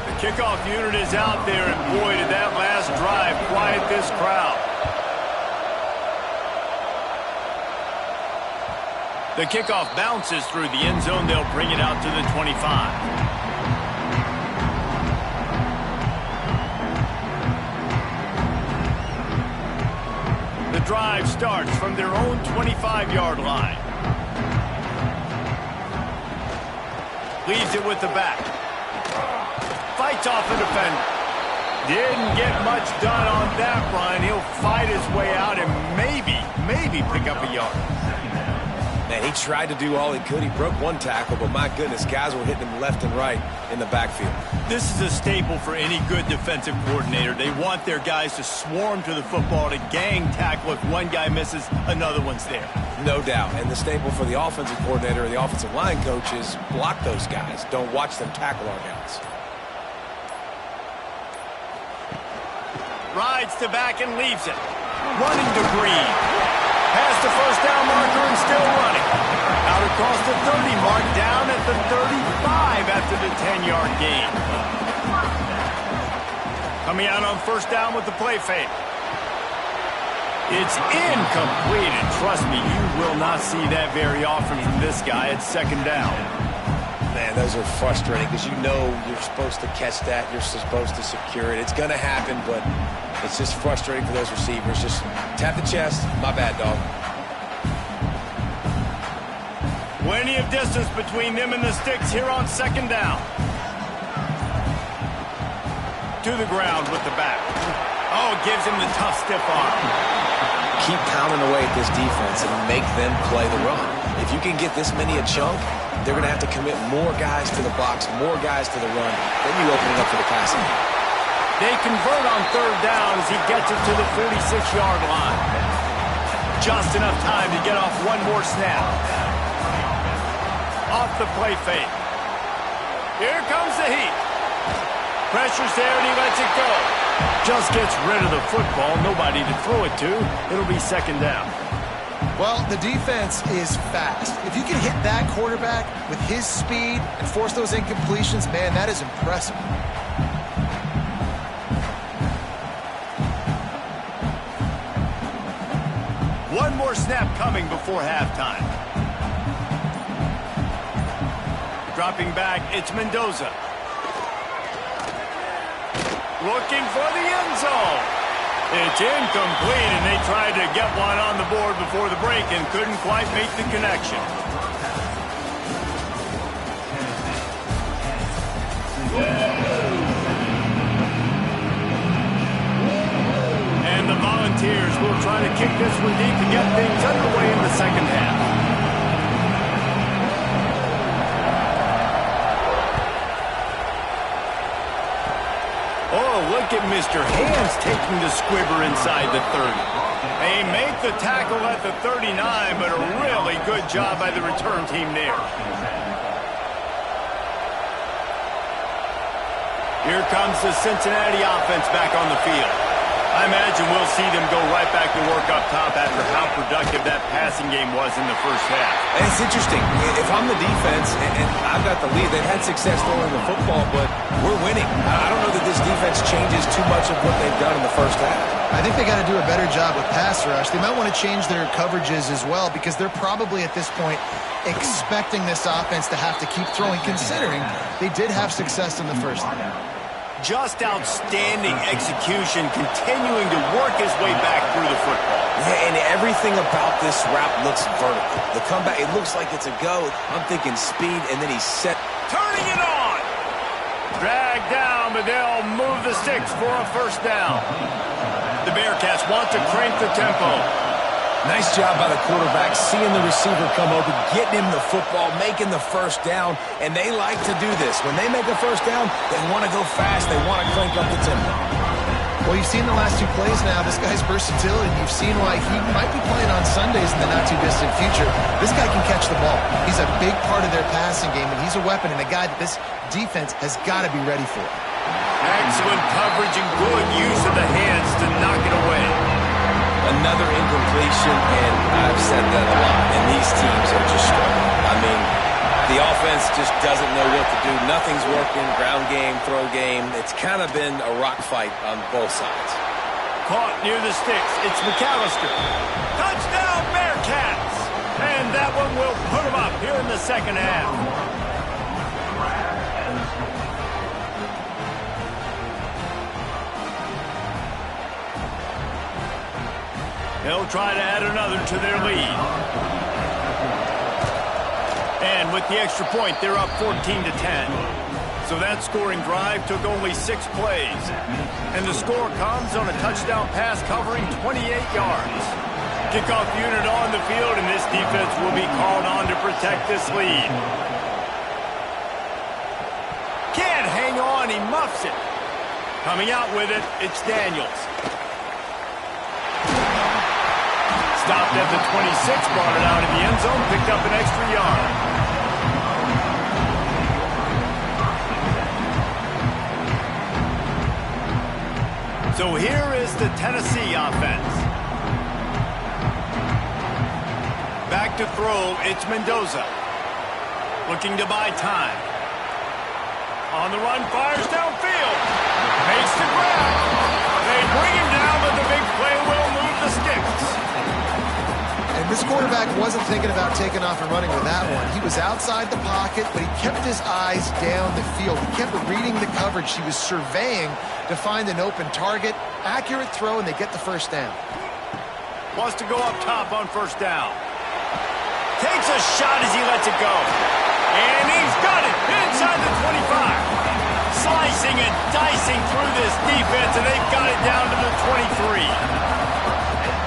The Kickoff unit is out there, and boy, did that last drive quiet this crowd. The kickoff bounces through the end zone. They'll bring it out to the 25. The drive starts from their own 25-yard line. Leaves it with the back. Fights off the defender. Didn't get much done on that run. He'll fight his way out and maybe pick up a yard. Man, he tried to do all he could. He broke one tackle, but my goodness, guys were hitting him left and right in the backfield. This is a staple for any good defensive coordinator. They want their guys to swarm to the football, to gang tackle. If one guy misses, another one's there. No doubt. And the staple for the offensive coordinator or the offensive line coach is block those guys. Don't watch them tackle our guys. Rides to back and leaves it. Running to Green. Past the first down marker and still running. Out across the 30 mark, down at the 35 after the 10-yard gain. Coming out on first down with the play fake. It's incomplete, and trust me, you will not see that very often from this guy at second down. Man, those are frustrating because you know you're supposed to catch that. You're supposed to secure it. It's going to happen, but it's just frustrating for those receivers. Just tap the chest. My bad, dog. Plenty of distance between them and the sticks here on second down. To the ground with the back. Oh, gives him the tough, stiff arm. Keep pounding away at this defense and make them play the run. If you can get this many a chunk, they're going to have to commit more guys to the box, more guys to the run. Then you open it up for the passing. They convert on third down as he gets it to the 46-yard line. Just enough time to get off one more snap. Off the play fake. Here comes the heat. Pressure's there and he lets it go. Just gets rid of the football. Nobody to throw it to. It'll be second down. Well, the defense is fast. If you can hit that quarterback with his speed and force those incompletions, man, that is impressive. One more snap coming before halftime. Dropping back, it's Mendoza. Looking for the end zone. It's incomplete, and they tried to get one on the board before the break and couldn't quite make the connection. And the Volunteers will try to kick this one deep to get things underway in the second half. Oh, look at Mr. Hands taking the squibber inside the 30. They make the tackle at the 39, but a really good job by the return team there. Here comes the Cincinnati offense back on the field. I imagine we'll see them go right back to work up top after how productive that passing game was in the first half. And it's interesting. If I'm the defense and I've got the lead, they've had success throwing the football, but we're winning. I don't know that this defense changes too much of what they've done in the first half. I think they got to do a better job with pass rush. They might want to change their coverages as well because they're probably at this point expecting this offense to have to keep throwing, considering they did have success in the first half. Just outstanding execution, continuing to work his way back through the football. Yeah, and everything about this route looks vertical. The comeback, it looks like it's a go. I'm thinking speed, and then he's set. Turning it on! Dragged down, but they'll move the sticks for a first down. The Bearcats want to crank the tempo. Nice job by the quarterback, seeing the receiver come open, getting him the football, making the first down, and they like to do this. When they make a first down, they want to go fast. They want to crank up the tempo. Well, you've seen the last two plays now. This guy's versatility. You've seen why he might be playing on Sundays in the not-too-distant future. This guy can catch the ball. He's a big part of their passing game, and he's a weapon and a guy that this defense has got to be ready for. Excellent coverage and good use of the hands to knock it away. Another incompletion, and I've said that a lot, and these teams are just struggling. I mean, The offense just doesn't know what to do. Nothing's working. Ground game, throw game. It's kind of been a rock fight on both sides. Caught near the sticks. It's McAllister. Touchdown, Bearcats! And that one will put them up here in the second half. They'll try to add another to their lead. And with the extra point, they're up 14-10. So that scoring drive took only 6 plays. And the score comes on a touchdown pass covering 28 yards. Kickoff unit on the field, and this defense will be called on to protect this lead. Can't hang on, he muffs it. Coming out with it, it's Daniels. Stopped at the 26, brought it out in the end zone, picked up an extra yard. So here is the Tennessee offense. Back to throw, it's Mendoza. Looking to buy time. On the run, fires downfield. Makes the grab. They bring him down, but the big play will move the sticks. And this quarterback wasn't thinking about taking off and running with that one. He was outside the pocket, but he kept his eyes down the field. He kept reading the coverage. He was surveying to find an open target. Accurate throw, and they get the first down. Wants to go up top on first down. Takes a shot as he lets it go. And he's got it inside the 25. Slicing and dicing through this defense, and they've got it down to the 23.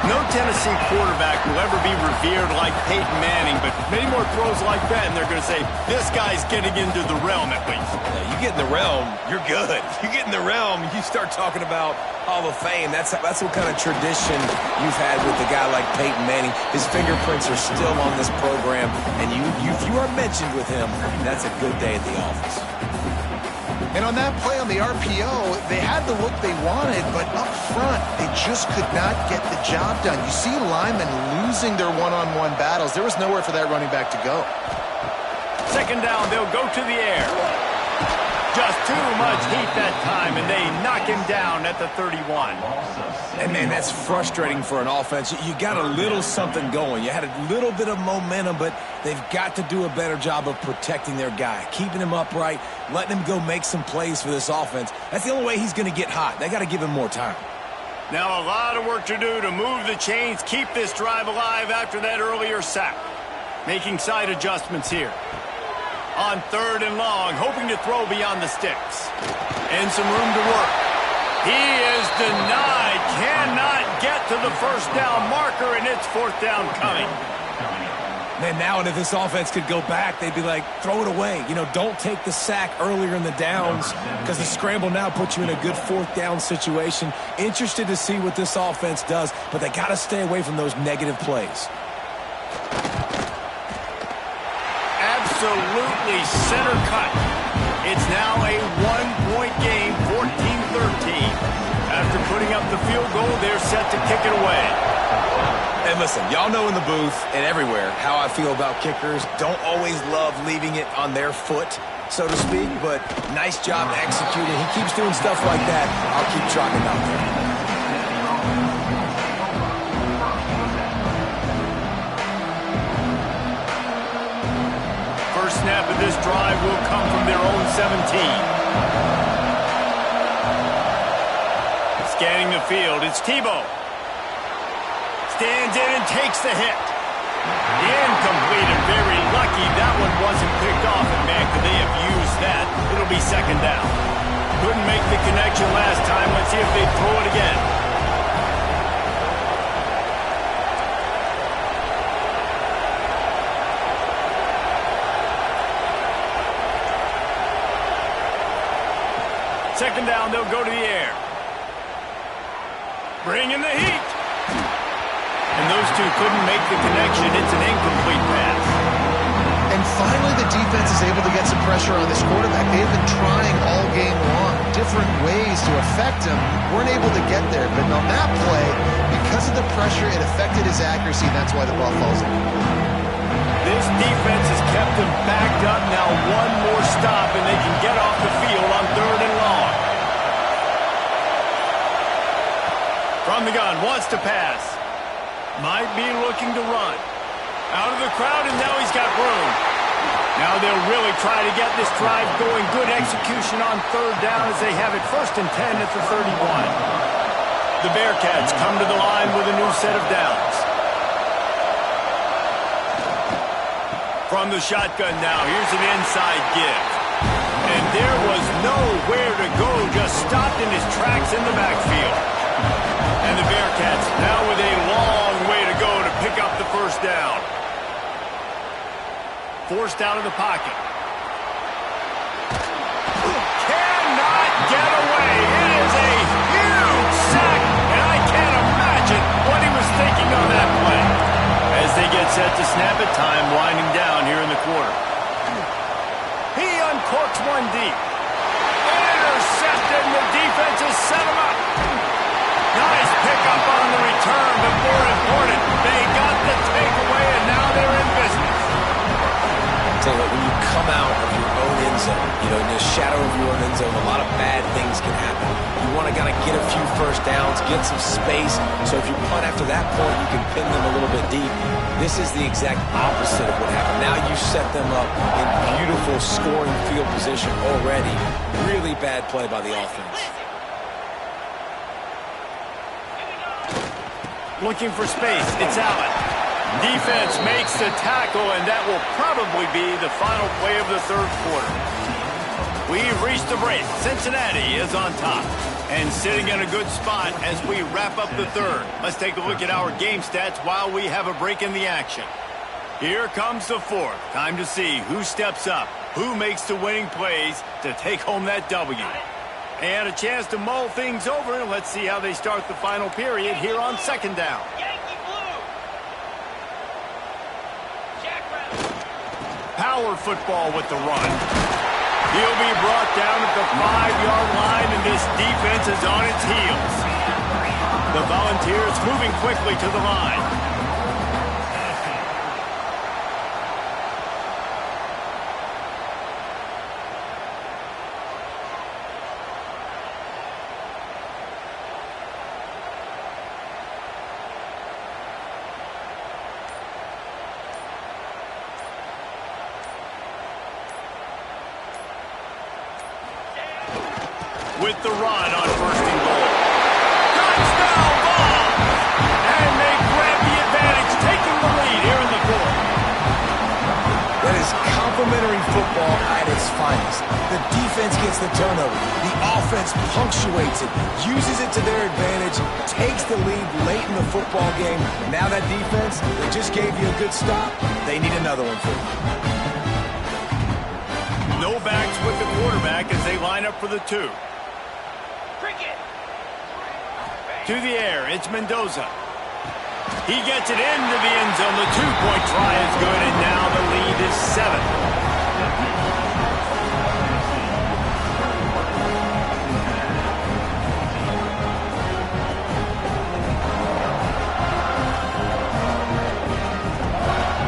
No Tennessee quarterback will ever be revered like Peyton Manning, but many more throws like that, and they're going to say, this guy's getting into the realm at least. Yeah, you get in the realm, you're good. You get in the realm, you start talking about Hall of Fame. That's what kind of tradition you've had with a guy like Peyton Manning. His fingerprints are still on this program, and if you are mentioned with him, that's a good day at the office. And on that play on the RPO, they had the look they wanted, but up front, they just could not get the job done. You see linemen losing their one-on-one battles. There was nowhere for that running back to go. Second down, they'll go to the air. Just too much heat that time, and they knock him down at the 31. And, man, that's frustrating for an offense. You got a little something going. You had a little bit of momentum, but they've got to do a better job of protecting their guy, keeping him upright, letting him go make some plays for this offense. That's the only way he's going to get hot. They got to give him more time. Now a lot of work to do to move the chains, keep this drive alive after that earlier sack. Making side adjustments here. On third and long, hoping to throw beyond the sticks. And some room to work. He is denied. Cannot get to the first down marker, and it's fourth down coming. Man, now and if this offense could go back, they'd be like, throw it away. You know, don't take the sack earlier in the downs because the scramble now puts you in a good fourth down situation. Interested to see what this offense does, but they got to stay away from those negative plays. Absolutely center cut. It's now a one-point game, 14-13. After putting up the field goal, they're set to kick it away. And listen, y'all know in the booth and everywhere how I feel about kickers. Don't always love leaving it on their foot, so to speak, but nice job executing. He keeps doing stuff like that. I'll keep trotting him out there. First snap of this drive will come from their own 17. Scanning the field, it's Tebow. Stands in and takes the hit. Incomplete and very lucky that one wasn't picked off. And man, could they have used that? It'll be second down. Couldn't make the connection last time. Let's see if they throw it again. Second down, they'll go to the air. Bring in the heat. And those two couldn't make the connection. It's an incomplete pass. And finally, the defense is able to get some pressure on this quarterback. They've been trying all game long, different ways to affect him. Weren't able to get there. But on that play, because of the pressure, it affected his accuracy, and that's why the ball falls in. This defense has kept them backed up. Now one more stop, and they can get off the field on 3rd and long. From the gun, wants to pass. Might be looking to run. Out of the crowd, and now he's got room. Now they'll really try to get this drive going. Good execution on 3rd down as they have it 1st and 10 at the 31. The Bearcats come to the line with a new set of downs. From the shotgun now, here's an inside give. And there was nowhere to go, just stopped in his tracks in the backfield. And the Bearcats now with a long way to go to pick up the 1st down. Forced out of the pocket. Cannot get away. It is a huge sack, and I can't imagine what he was thinking on that play. As they get set to snap it, time winding down here in the quarter. He uncorks one deep. Intercepted, and the defense has set him up. Nice pickup on the return, but more important, they got the takeaway, and now they're in business. When you come out of your own end zone, in the shadow of your own end zone, a lot of bad things can happen. You want to kind of get a few 1st downs, get some space, so if you punt after that point, you can pin them a little bit deep. This is the exact opposite of what happened. Now you set them up in beautiful scoring field position already. Really bad play by the offense. Looking for space, it's Allen. Defense makes the tackle, and that will probably be the final play of the 3rd quarter. We've reached the break. Cincinnati is on top and sitting in a good spot as we wrap up the 3rd. Let's take a look at our game stats while we have a break in the action. Here comes the 4th. Time to see who steps up, who makes the winning plays to take home that W. And a chance to mull things over. Let's see how they start the final period here on 2nd down. Power football with the run. He'll be brought down at the 5-yard line, and this defense is on its heels. The Volunteers moving quickly to the line. With the run on 1st and goal. Touchdown ball! And they grab the advantage, taking the lead here in the 4th. That is complimentary football at its finest. The defense gets the turnover. The offense punctuates it, uses it to their advantage, takes the lead late in the football game. Now that defense, that just gave you a good stop, they need another one for you. No backs with the quarterback as they line up for the 2. To the air, it's Mendoza. He gets it into the end zone. The 2-point try is good, and now the lead is 7.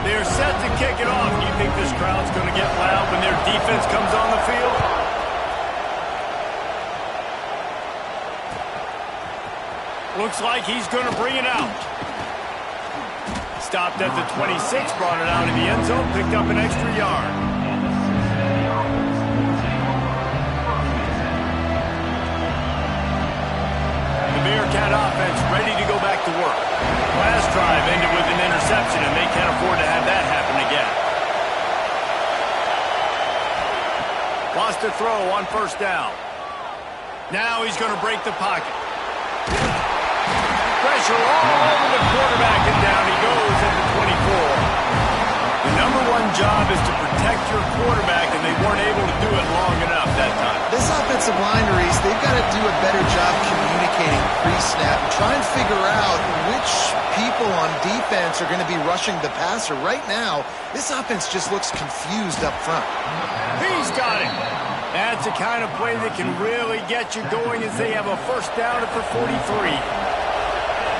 They're set to kick it off. Do you think this crowd's going to get loud when their defense comes on the field? Looks like he's going to bring it out. Stopped at the 26, brought it out in the end zone, picked up an extra yard. The Bearcat offense ready to go back to work. Last drive ended with an interception, and they can't afford to have that happen again. Lost a throw on 1st down. Now he's going to break the pocket. Pressure all over the quarterback, and down he goes at the 24. The number 1 job is to protect your quarterback, and they weren't able to do it long enough that time. This offensive line, Reese, they've got to do a better job communicating pre-snap and try and figure out which people on defense are going to be rushing the passer. Right now, this offense just looks confused up front. He's got it. That's the kind of play that can really get you going as they have a 1st down at the 43.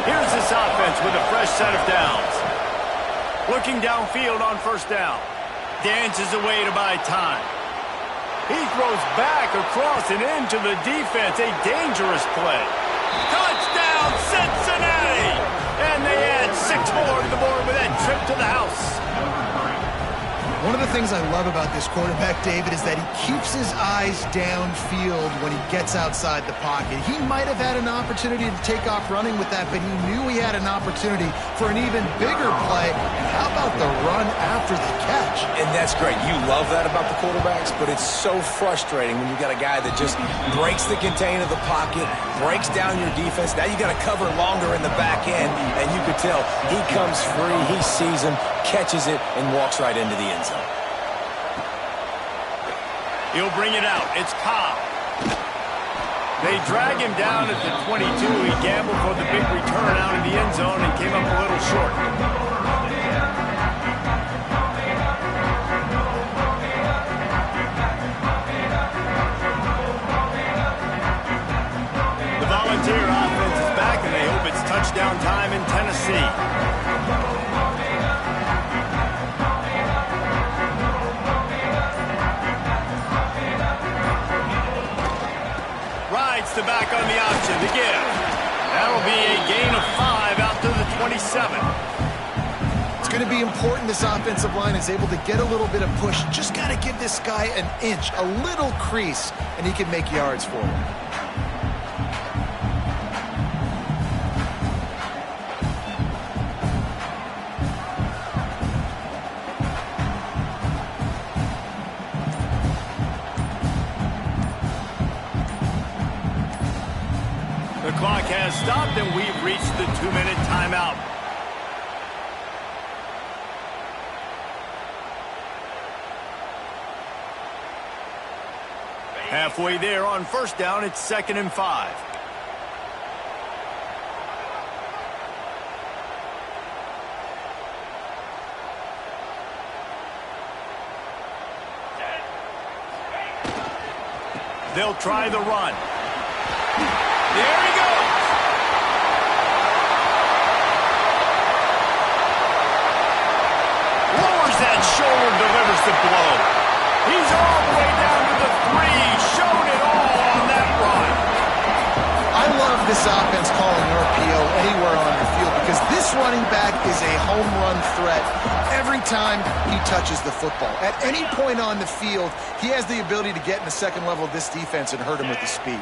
Here's this offense with a fresh set of downs. Looking downfield on first down. Dances away to buy time. He throws back across and into the defense. A dangerous play. Touchdown, Cincinnati! And they add 6 more to the board with that trip to the house. One of the things I love about this quarterback, David, is that he keeps his eyes downfield when he gets outside the pocket. He might have had an opportunity to take off running with that, but he knew he had an opportunity for an even bigger play. How about the run after the catch? And that's great. You love that about the quarterbacks, but it's so frustrating when you got a guy that just breaks the contain of the pocket, breaks down your defense. Now you got to cover longer in the back end, and you could tell he comes free, he sees him, catches it, and walks right into the end zone. He'll bring it out. It's Cobb. They drag him down at the 22. He gambled for the big return out of the end zone and came up a little short. The Volunteer offense is back, and they hope it's touchdown time in Tennessee. The back on the option, the give. That'll be a gain of 5 out to the 27. It's going to be important this offensive line is able to get a little bit of push. Just got to give this guy an inch, a little crease, and he can make yards for him. The clock has stopped, and we've reached the 2-minute timeout. Halfway there on first down, it's 2nd and 5. They'll try the run. There he goes. Lowers that shoulder, delivers the blow. He's all the way down to the 3, showing it all on that run. I love this offense calling RPO anywhere on the field because this running back is a home run threat every time he touches the football. At any point on the field, he has the ability to get in the second level of this defense and hurt him with the speed.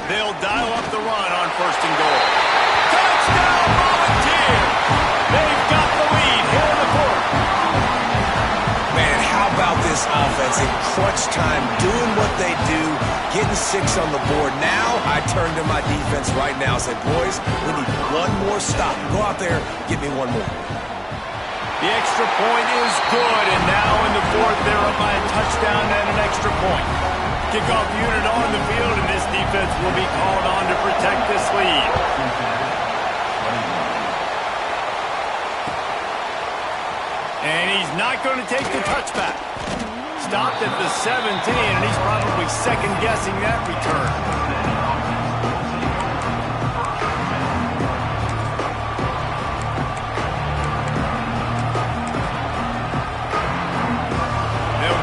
They'll dial up the run on 1st and goal. Touchdown, Volunteer! They've got the lead here in the 4th. Man, how about this offense in clutch time, doing what they do, getting 6 on the board. Now I turn to my defense right now and say, boys, we need one more stop. Go out there, give me one more. The extra point is good, and now in the 4th, they're up by a touchdown and an extra point. Kickoff unit on the field, and this defense will be called on to protect this lead. And he's not going to take the touchback. Stopped at the 17, and he's probably second-guessing that return.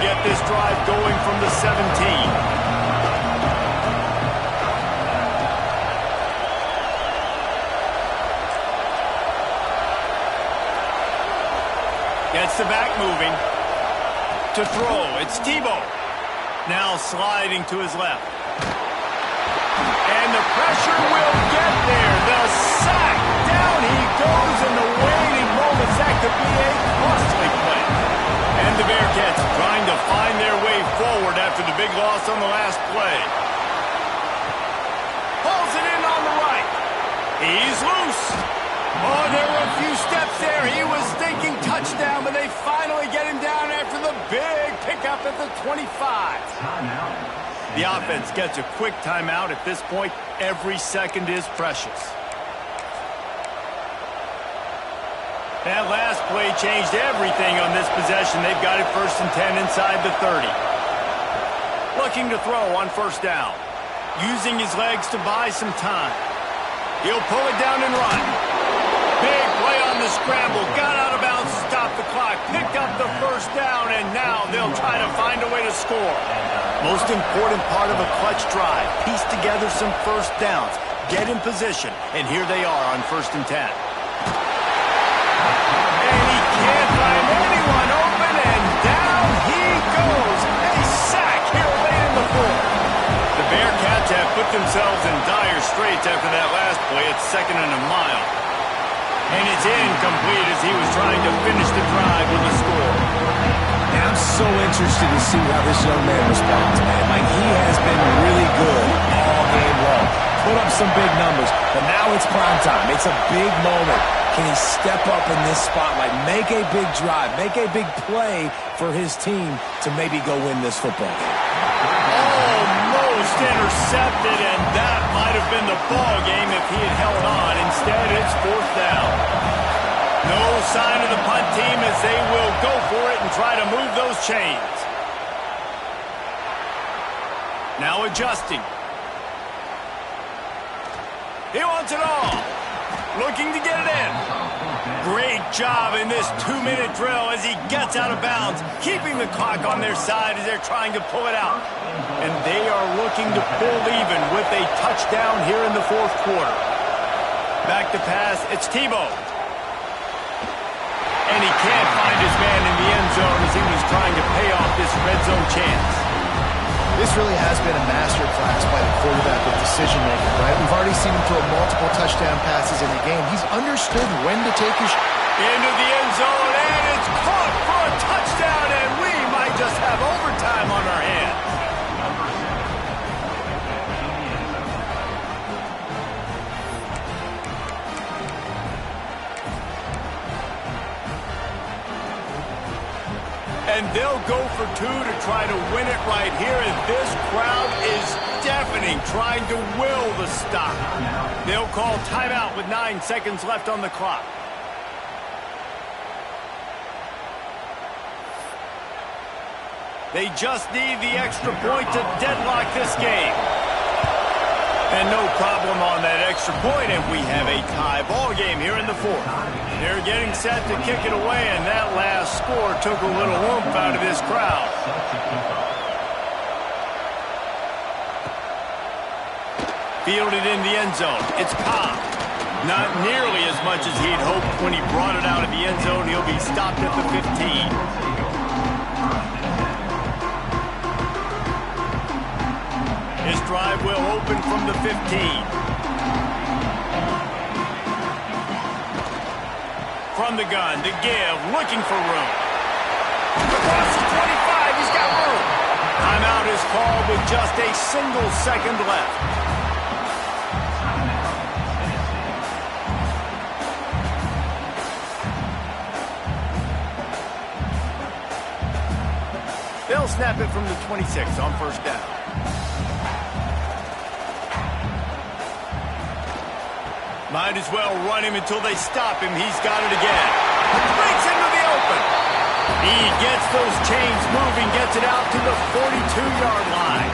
Get this drive going from the 17. Gets the back moving. To throw, it's Tebow. Now sliding to his left. And the pressure will get there. The sack. Down he goes in the waiting moments. That could be a costly play. And the Bearcats trying to find their way forward after the big loss on the last play. Pulls it in on the right. He's loose. Oh, there were a few steps there. He was thinking touchdown, but they finally get him down after the big pickup at the 25. Timeout. The offense gets a quick timeout. At this point, every second is precious. That last play changed everything on this possession. They've got it 1st and 10 inside the 30. Looking to throw on 1st down. Using his legs to buy some time. He'll pull it down and run. Big play on the scramble. Got out of bounds to stop the clock. Picked up the 1st down, and now they'll try to find a way to score. Most important part of a clutch drive. Piece together some 1st downs. Get in position, and here they are on 1st and 10. And he can't find anyone open, and down he goes. A sack here late in the 4th. The Bearcats have put themselves in dire straits after that last play. It's 2nd and a mile. And it's incomplete as he was trying to finish the drive with a score. Now I'm so interested to see how this young man responds, man. Like, he has been really good all game long. Put up some big numbers, but now it's prime time. It's a big moment. Can he step up in this spotlight, make a big drive, make a big play for his team to maybe go win this football game? Almost intercepted, and that might have been the ball game if he had held on. Instead, it's 4th down. No sign of the punt team as they will go for it and try to move those chains. Now adjusting. He wants it all. Looking to get it in. Great job in this 2-minute drill as he gets out of bounds, keeping the clock on their side as they're trying to pull it out. And they are looking to pull even with a touchdown here in the 4th quarter. Back to pass, it's Tebow. And he can't find his man in the end zone as he was trying to pay off this red zone chance. This really has been a masterclass by the quarterback with decision-making, right? We've already seen him throw multiple touchdown passes in the game. He's understood when to take his into the end zone, and it's caught for a touchdown, and we might just have overtime on our hands. And they'll go for 2 to try to win it right here, and this crowd is deafening, trying to will the stop. They'll call timeout with 9 seconds left on the clock. They just need the extra point to deadlock this game. And no problem on that extra point, and we have a tie ball game here in the 4th. They're getting set to kick it away, and that last score took a little oomph out of this crowd. Fielded in the end zone. It's Cobb. Not nearly as much as he'd hoped when he brought it out of the end zone. He'll be stopped at the 15. His drive will open from the 15. From the gun, to give, looking for room. Across the 25, he's got room. Timeout is called with just a single second left. They'll snap it from the 26 on 1st down. Might as well run him until they stop him. He's got it again. Breaks into the open. He gets those chains moving, gets it out to the 42-yard line.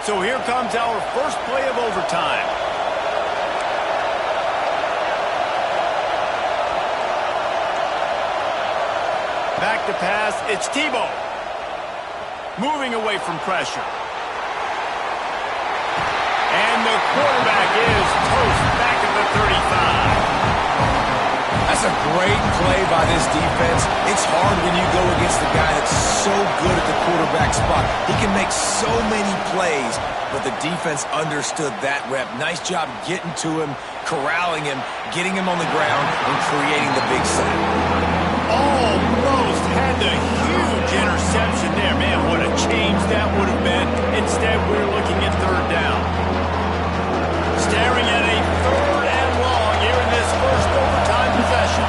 So here comes our first play of overtime. Back to pass, it's Tebow. Moving away from pressure. And the quarterback is toast back at the 35. That's a great play by this defense. It's hard when you go against a guy that's so good at the quarterback spot. He can make so many plays, but the defense understood that rep. Nice job getting to him, corralling him, getting him on the ground, and creating the big sack. Almost had the huge interception there. Man, what a change that would have been. Instead, we're looking at third down. Staring at a third and long here in this first overtime possession.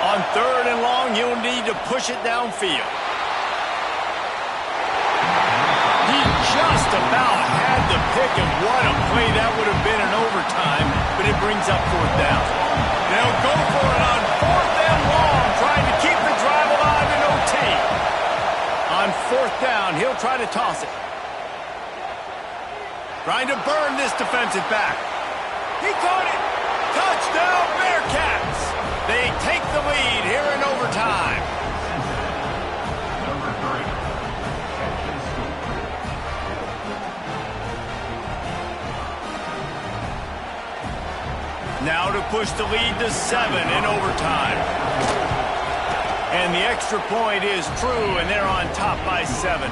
On third and long, you'll need to push it downfield. He just about had the pick, and what a play that would have been in overtime, but it brings up fourth down. They'll go for it on fourth and long, trying to keep the drive alive in OT. On fourth down, he'll try to toss it. Trying to burn this defensive back. He caught it. Touchdown, Bearcats. They take the lead here in overtime. Number 3. Now to push the lead to 7 in overtime. And the extra point is true, and they're on top by 7.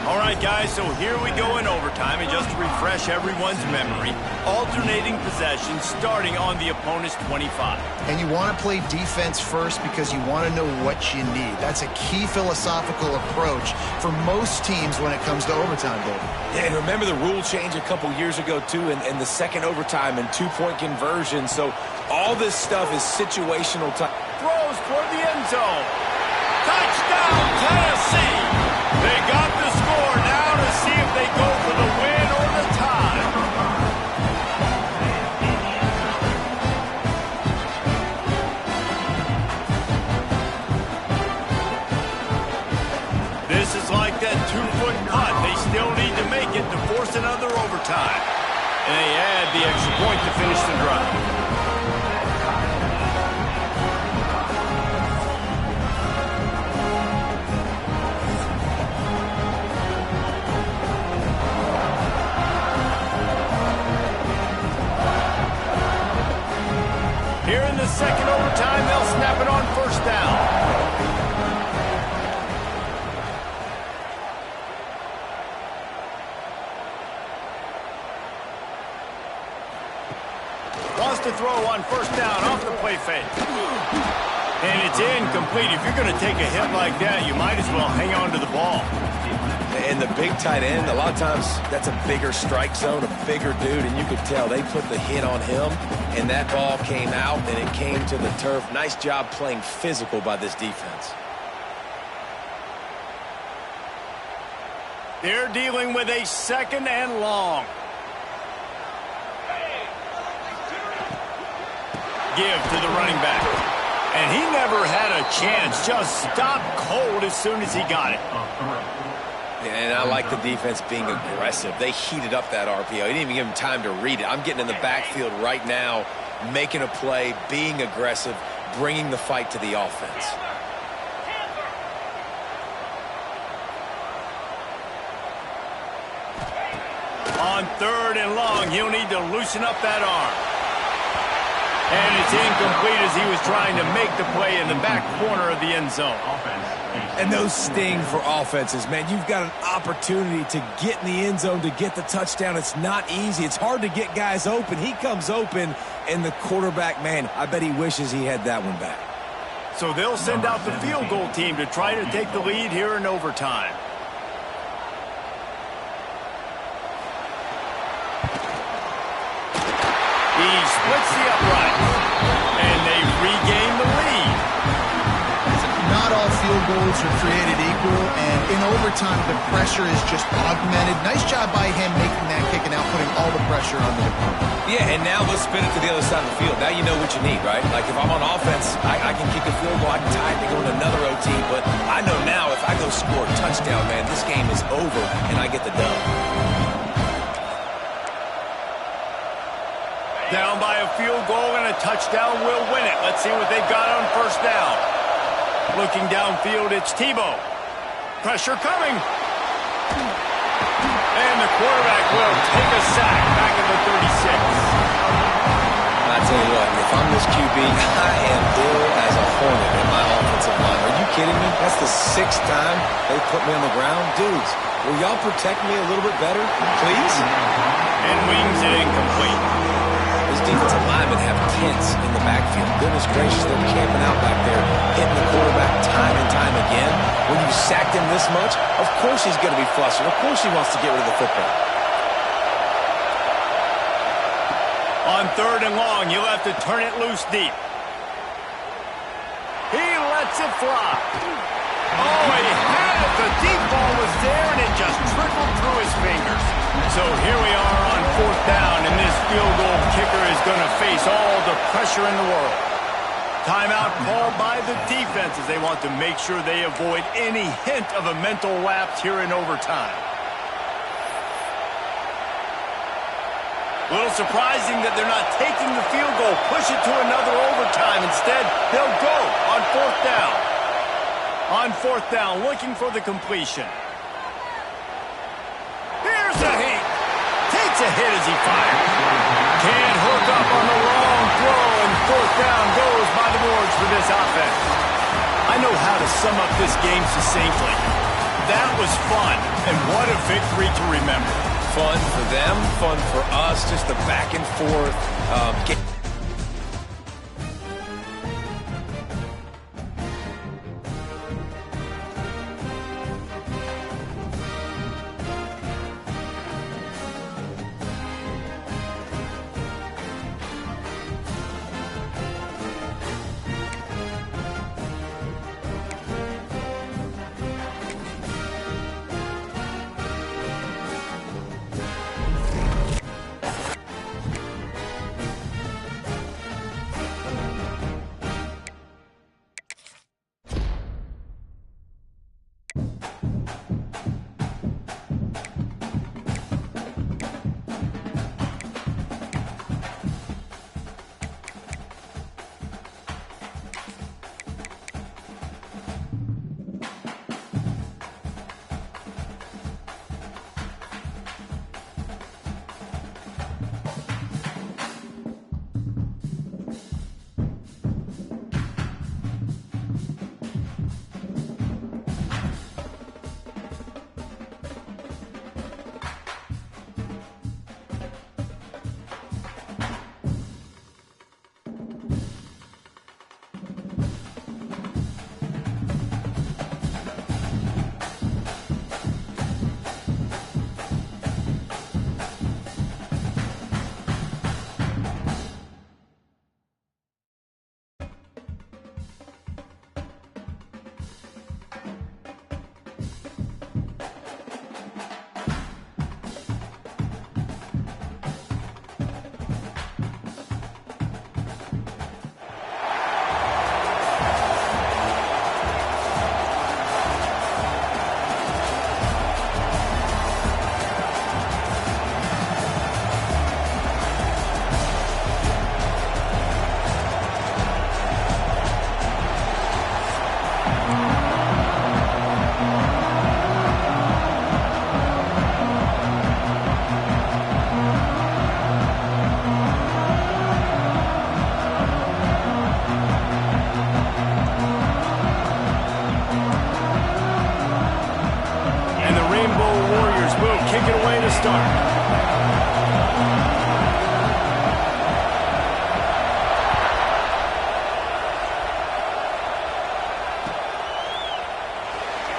All right, guys, so here we go in overtime, and just to refresh everyone's memory, alternating possessions starting on the opponent's 25. And you want to play defense first because you want to know what you need. That's a key philosophical approach for most teams when it comes to overtime, David. Yeah, and remember the rule change a couple years ago, too, in the second overtime and two-point conversion. So all this stuff is situational time. Throws toward the end zone. Touchdown, Tennessee! They got the score now to see if they go for the win or the tie. This is like that 2-foot putt. They still need to make it to force another overtime. And they add the extra point to finish the drive. Here in the second overtime, they'll snap it on first down. Wants to throw on first down off the play fake. And it's incomplete. If you're going to take a hit like that, you might as well hang on to the ball. And the big tight end, a lot of times that's a bigger strike zone, a bigger dude, and you could tell they put the hit on him, and that ball came out, and it came to the turf. Nice job playing physical by this defense. They're dealing with a second and long. Give to the running back. And he never had a chance. Just stopped cold as soon as he got it. And I like the defense being aggressive. They heated up that RPO. He didn't even give him time to read it. I'm getting in the backfield right now, making a play, being aggressive, bringing the fight to the offense. On third and long, he'll need to loosen up that arm. And it's incomplete as he was trying to make the play in the back corner of the end zone. And those sting for offenses, man. You've got an opportunity to get in the end zone to get the touchdown. It's not easy. It's hard to get guys open. He comes open, and the quarterback, man, I bet he wishes he had that one back. So they'll send out the field goal team to try to take the lead here in overtime. He splits the upright, and they regain the lead. Not all field goals are created equal, and in overtime, the pressure is just augmented. Nice job by him making that kick and now putting all the pressure on the opponent. Yeah, and now let's spin it to the other side of the field. Now you know what you need, right? Like if I'm on offense, I can kick a field goal, I can tie it to go to another OT, but I know now if I go score a touchdown, man, this game is over, and I get the dub. Down by a field goal and a touchdown will win it. Let's see what they've got on first down. Looking downfield, it's Tebow. Pressure coming. And the quarterback will take a sack back at the 36. I tell you what, if I'm this QB, I am ill as a hornet in my offensive line. Are you kidding me? That's the 6th time they put me on the ground. Dudes, will y'all protect me a little bit better, please? And wings it incomplete. These defensive linemen have tents in the backfield. Goodness gracious, they're camping out back there, hitting the quarterback time and time again. When you sacked him this much, of course he's going to be flustered. Of course he wants to get rid of the football. On 3rd and long, you'll have to turn it loose deep. He lets it fly. Oh, he had it. The deep ball was there, and it just trickled through his fingers. So here we are on 4th down, and this field goal kicker is going to face all the pressure in the world. Timeout called by the defense as they want to make sure they avoid any hint of a mental lapse here in overtime. A little surprising that they're not taking the field goal, push it to another overtime. Instead, they'll go on 4th down. On 4th down, looking for the completion. Here's a hit. Takes a hit as he fires. Can't hook up on the long throw, and 4th down goes by the boards for this offense. I know how to sum up this game succinctly. That was fun, and what a victory to remember. Fun for them, fun for us, just the back and forth.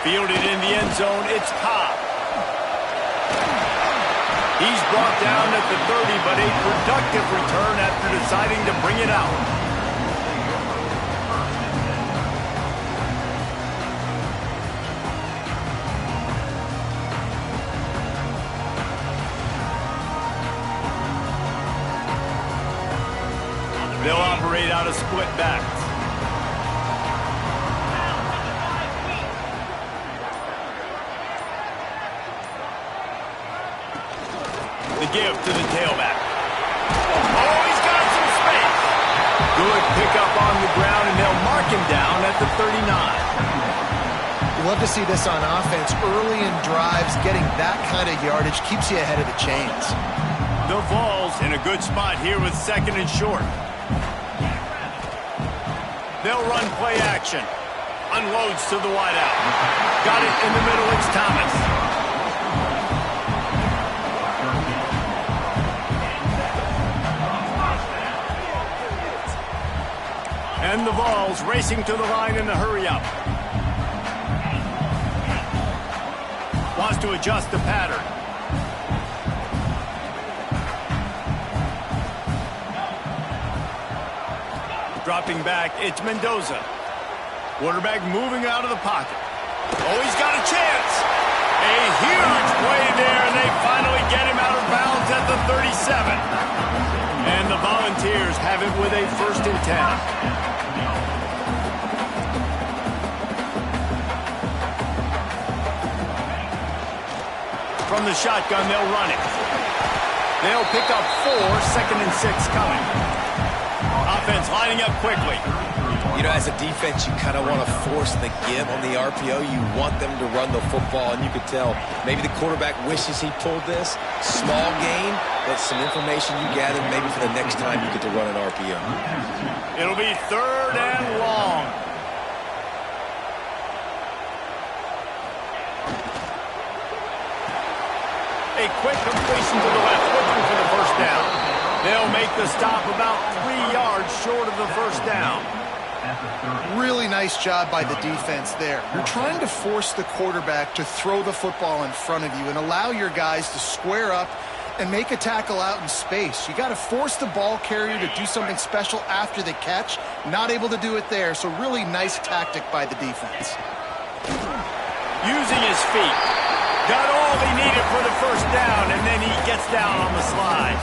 Fielded in the end zone, it's Cobb. He's brought down at the 30, but a productive return after deciding to bring it out. They'll operate out of split backs. The give to the tailback. Oh, he's got some space. Good pickup on the ground, and they'll mark him down at the 39. love to see this on offense. Early in drives, getting that kind of yardage keeps you ahead of the chains. The Vols in a good spot here with 2nd and short. They'll run play action. Unloads to the wideout. Got it in the middle. It's Thomas. And the Vols racing to the line in the hurry-up. Wants to adjust the pattern. Dropping back, it's Mendoza. Quarterback moving out of the pocket. Oh, he's got a chance. A huge play there, and they finally get him out of bounds at the 37. And the Volunteers have it with a 1st and 10. From the shotgun, they'll run it. They'll pick up 4, 2nd and 6 coming. Offense lining up quickly. You know, as a defense, you kind of want to force the give on the RPO. You want them to run the football, and you could tell maybe the quarterback wishes he pulled this. Small gain, but some information you gathered maybe for the next time you get to run an RPO. It'll be 3rd and long. A quick completion to the left, looking for the 1st down. They'll make the stop about 3 yards short of the 1st down. Really nice job by the defense there. You're trying to force the quarterback to throw the football in front of you and allow your guys to square up and make a tackle out in space. You got to force the ball carrier to do something special after the catch. Not able to do it there, so really nice tactic by the defense. Using his feet. Got all he needed for the 1st down, and then he gets down on the slide.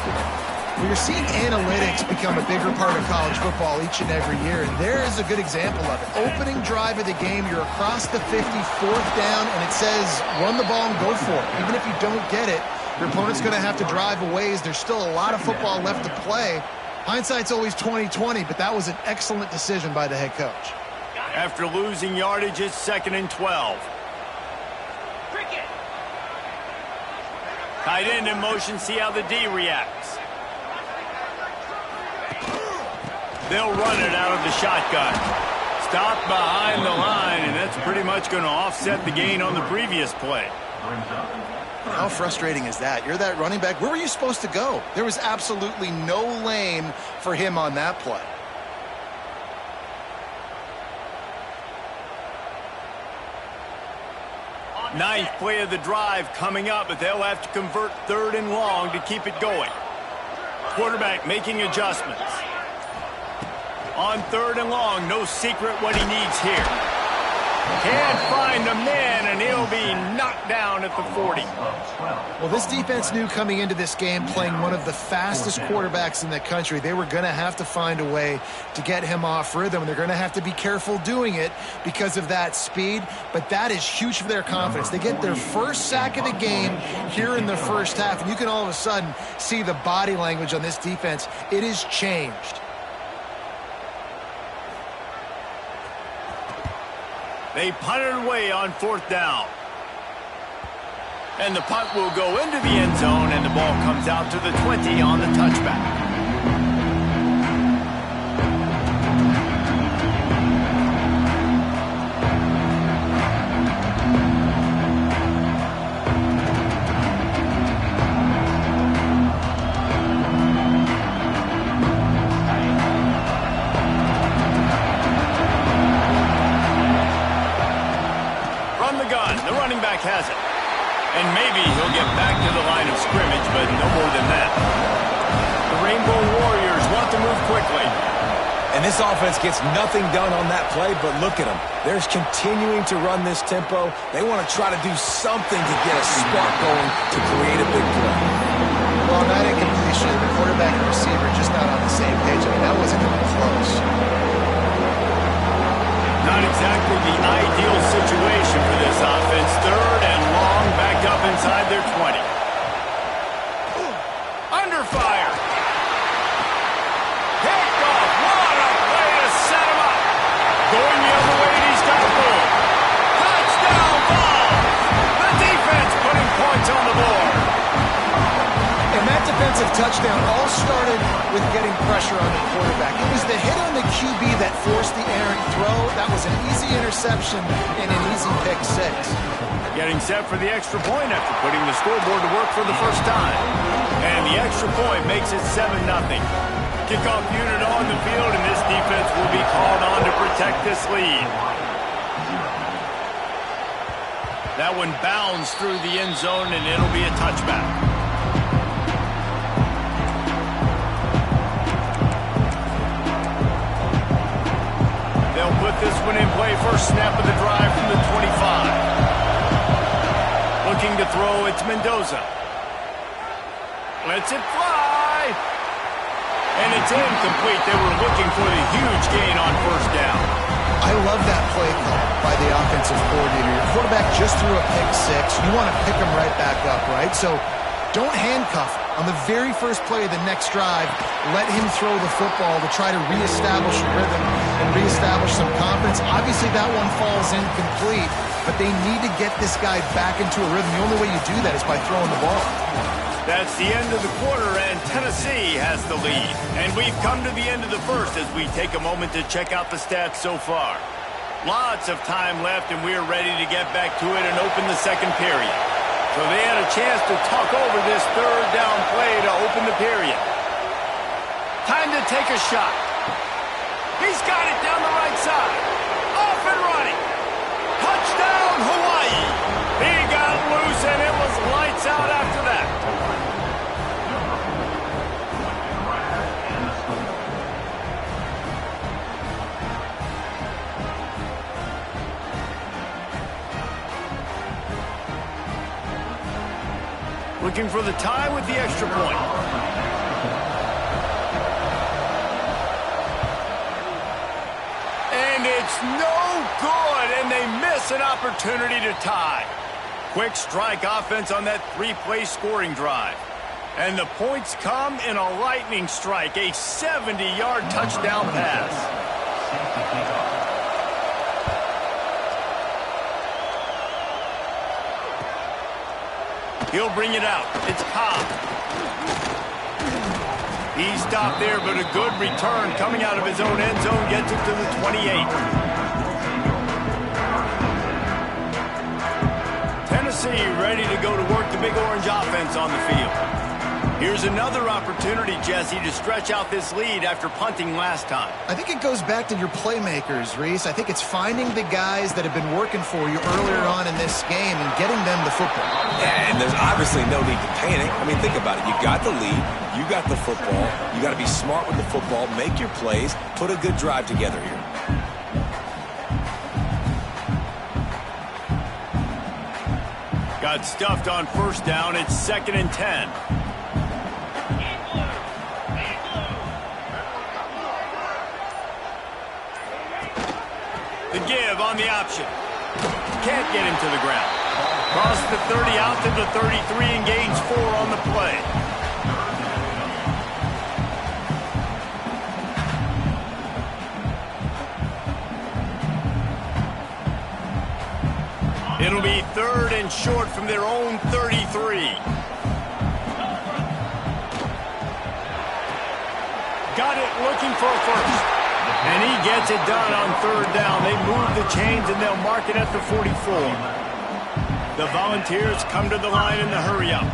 Well, you're seeing analytics become a bigger part of college football each and every year, and there is a good example of it. Opening drive of the game, you're across the 50, 4th down, and it says run the ball and go for it. Even if you don't get it, your opponent's going to have to drive a ways. There's still a lot of football left to play. Hindsight's always 20/20, but that was an excellent decision by the head coach. After losing yardage, it's 2nd and 12. Tight end in motion, see how the D reacts. They'll run it out of the shotgun. Stopped behind the line, and that's pretty much going to offset the gain on the previous play. How frustrating is that? You're that running back. Where were you supposed to go? There was absolutely no lane for him on that play. Ninth play of the drive coming up, but they'll have to convert 3rd and long to keep it going. Quarterback making adjustments. On 3rd and long, no secret what he needs here. Can't find a man, and he'll be knocked down at the 40. Well, this defense knew coming into this game, playing one of the fastest quarterbacks in the country, they were going to have to find a way to get him off rhythm. They're going to have to be careful doing it because of that speed, but that is huge for their confidence. They get their 1st sack of the game here in the 1st half, and you can all of a sudden see the body language on this defense. It has changed. They punted away on 4th down. And the punt will go into the end zone, and the ball comes out to the 20 on the touchback. Has it. And maybe he'll get back to the line of scrimmage, but no more than that. The Rainbow Warriors want to move quickly. And this offense gets nothing done on that play, but look at them. They're continuing to run this tempo. They want to try to do something to get a spark going to create a big play. Well, that incompletion, the quarterback and receiver just not on the same page. I mean, that wasn't even close. Not exactly the ideal situation for this offense. 3rd and long, back up inside their 20. Under fire. Picked off. What a way to set him up. Going the other way, and he's got a goal. Touchdown! touchdown all started with getting pressure on the quarterback. It was the hit on the QB that forced the errant throw. That was an easy interception and an easy pick six. Getting set for the extra point after putting the scoreboard to work for the first time. And the extra point makes it 7-0. Kickoff unit on the field, and this defense will be called on to protect this lead. That one bounds through the end zone, and it'll be a touchback. They'll put this one in play. First snap of the drive from the 25. Looking to throw, it's Mendoza. Lets it fly. And it's incomplete. They were looking for the huge gain on first down. I love that play call by the offensive coordinator. Your quarterback just threw a pick six. You want to pick him right back up, right? So don't handcuff on the very first play of the next drive. Let him throw the football to try to reestablish a rhythm and reestablish some confidence. Obviously, that one falls incomplete, but they need to get this guy back into a rhythm. The only way you do that is by throwing the ball. That's the end of the quarter, and Tennessee has the lead. And we've come to the end of the first as we take a moment to check out the stats so far. Lots of time left, and we're ready to get back to it and open the second period. So they had a chance to talk over this third down play to open the period. Time to take a shot. He's got it down the right side. Off and running. Touchdown, Hawaii. He got loose, and it was lights out after that. Looking for the tie with the extra point. And it's no good, and they miss an opportunity to tie. Quick strike offense on that three-play scoring drive. And the points come in a lightning strike, a 70-yard touchdown pass. He'll bring it out. It's Cobb. He stopped there, but a good return coming out of his own end zone gets it to the 28. Tennessee ready to go to work the Big Orange offense on the field. Here's another opportunity, Jesse, to stretch out this lead after punting last time. I think it goes back to your playmakers, Reese. I think it's finding the guys that have been working for you earlier on in this game and getting them the football. Yeah, and there's obviously no need to panic. I mean, think about it. You got the lead. You got the football. You got to be smart with the football. Make your plays. Put a good drive together here. Got stuffed on first down. It's 2nd and 10. The give on the option. Can't get him to the ground. Cross the 30 out to the 33 and gains 4 on the play. It'll be 3rd and short from their own 33. Got it looking for a first. And he gets it done on 3rd down. They move the chains, and they'll mark it at the 44. The Volunteers come to the line in the hurry-up.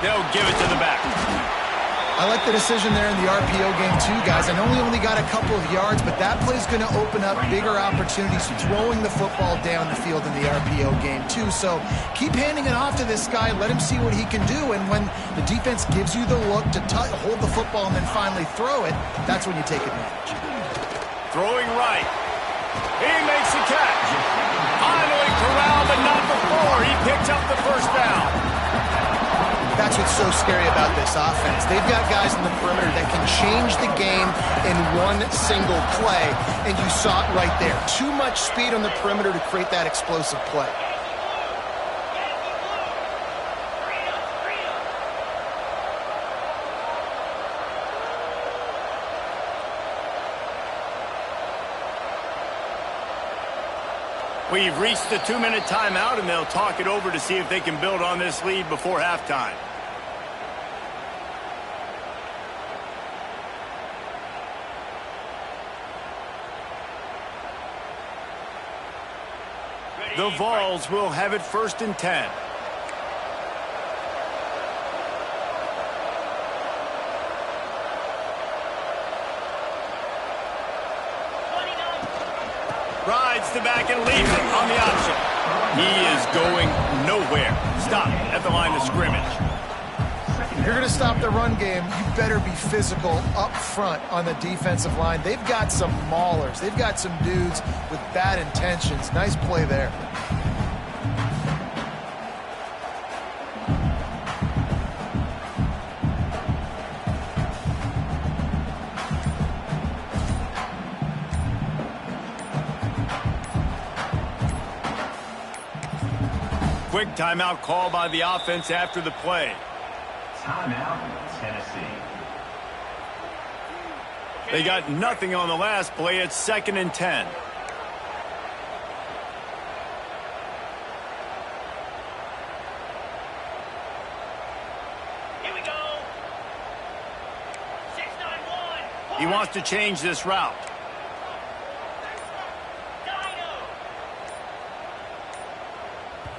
They'll give it to the back. I like the decision there in the RPO game too, guys. I know we only got a couple of yards, but that play's going to open up bigger opportunities throwing the football down the field in the RPO game too. So keep handing it off to this guy. Let him see what he can do. And when the defense gives you the look to hold the football and then finally throw it, that's when you take advantage. Throwing right. He makes the catch. Finally corralled, but not before. He picks up the first down. That's what's so scary about this offense. They've got guys in the perimeter that can change the game in one single play, and you saw it right there. Too much speed on the perimeter to create that explosive play. We've reached the 2-minute timeout, and they'll talk it over to see if they can build on this lead before halftime. The Vols will have it 1st and 10. Rides the back and leaves it on the option. He is going nowhere. Stop at the line of scrimmage. If you're going to stop the run game, you better be physical up front on the defensive line. They've got some maulers. They've got some dudes with bad intentions. Nice play there. Quick timeout call by the offense after the play. Timeout, Tennessee. They got nothing on the last play. It's 2nd and 10. Here we go. 6-9-1. He wants to change this route.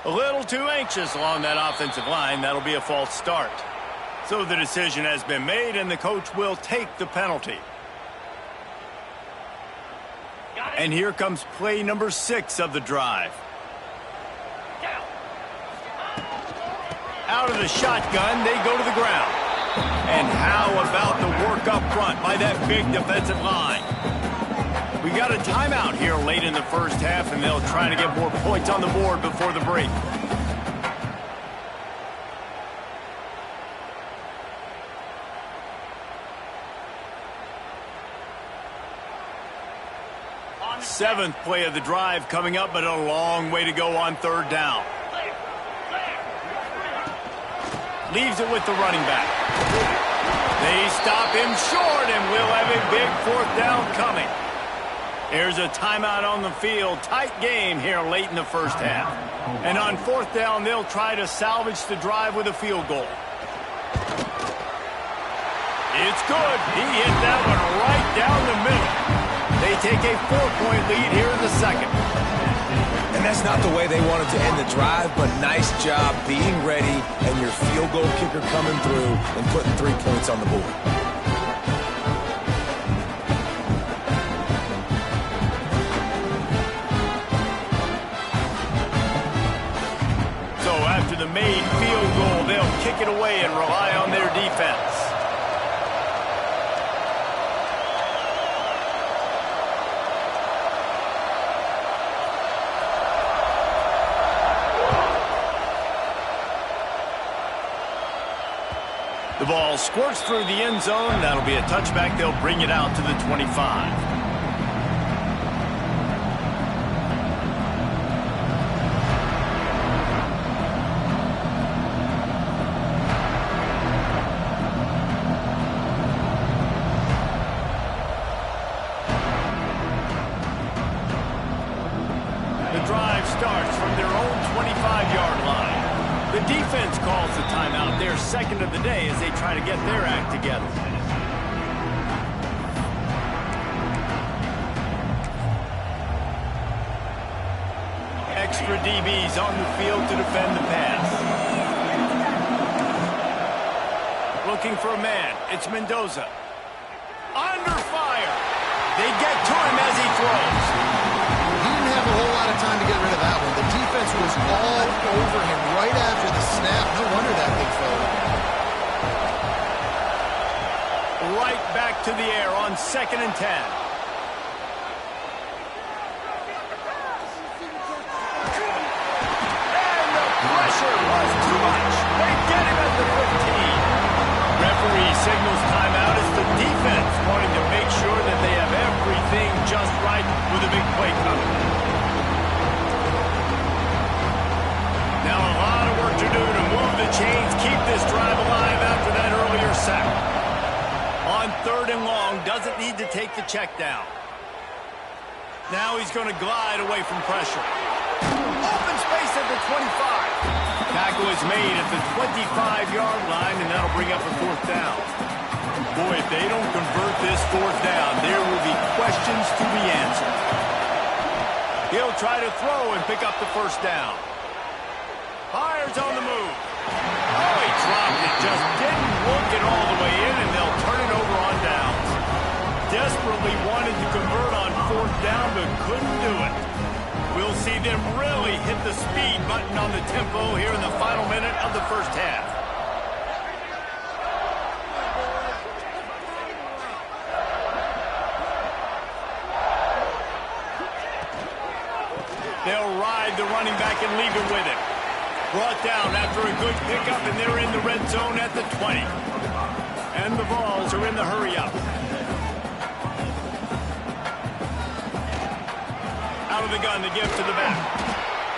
A little too anxious along that offensive line. That'll be a false start. So the decision has been made, and the coach will take the penalty. And here comes play number 6 of the drive. Out of the shotgun, they go to the ground. And how about the work up front by that big defensive line? We got a timeout here late in the first half, and they'll try to get more points on the board before the break. Seventh play of the drive coming up, but a long way to go on 3rd down. Leaves it with the running back. They stop him short, and we'll have a big 4th down coming. Here's a timeout on the field. Tight game here late in the first half. And on 4th down, they'll try to salvage the drive with a field goal. It's good. He hit that one right down the middle. They take a 4-point lead here in the second. And that's not the way they wanted to end the drive, but nice job being ready and your field goal kicker coming through and putting 3 points on the board. So after the made field goal, they'll kick it away and rely on their defense. The ball squirts through the end zone. That'll be a touchback. They'll bring it out to the 25. The drive starts from their own 25-yard line. The defense calls the timeout, their second of the day, as they try to get their act together. Extra DBs on the field to defend the pass. Looking for a man. It's Mendoza. Under fire. They get to him as he throws. He didn't have a whole lot of time to get rid of that one. The defense was all over him right after the snap. No wonder that big fella. Right back to the air on 2nd and 10. And the pressure was too much. They get him at the 15. Referee signals timeout as the defense wanting to make sure that they have everything just right with a big play coming. Now a lot of work to do to move the chains, keep this drive alive after that earlier sack. On 3rd and long, doesn't need to take the check down. Now he's going to glide away from pressure. the 25. Tackle is made at the 25-yard line, and that'll bring up a 4th down. Boy, if they don't convert this 4th down, there will be questions to be answered. He'll try to throw and pick up the 1st down. Fires on the move. Oh, he dropped it. Just didn't look it all the way in, and they'll turn it over on downs. Desperately wanted to convert on 4th down, but couldn't do it. We'll see them really hit the speed button on the tempo here in the final minute of the 1st half. They'll ride the running back and leave him with it. Brought down after a good pickup, and they're in the red zone at the 20. And the Vols are in the hurry-up. Out of the gun to give to the back.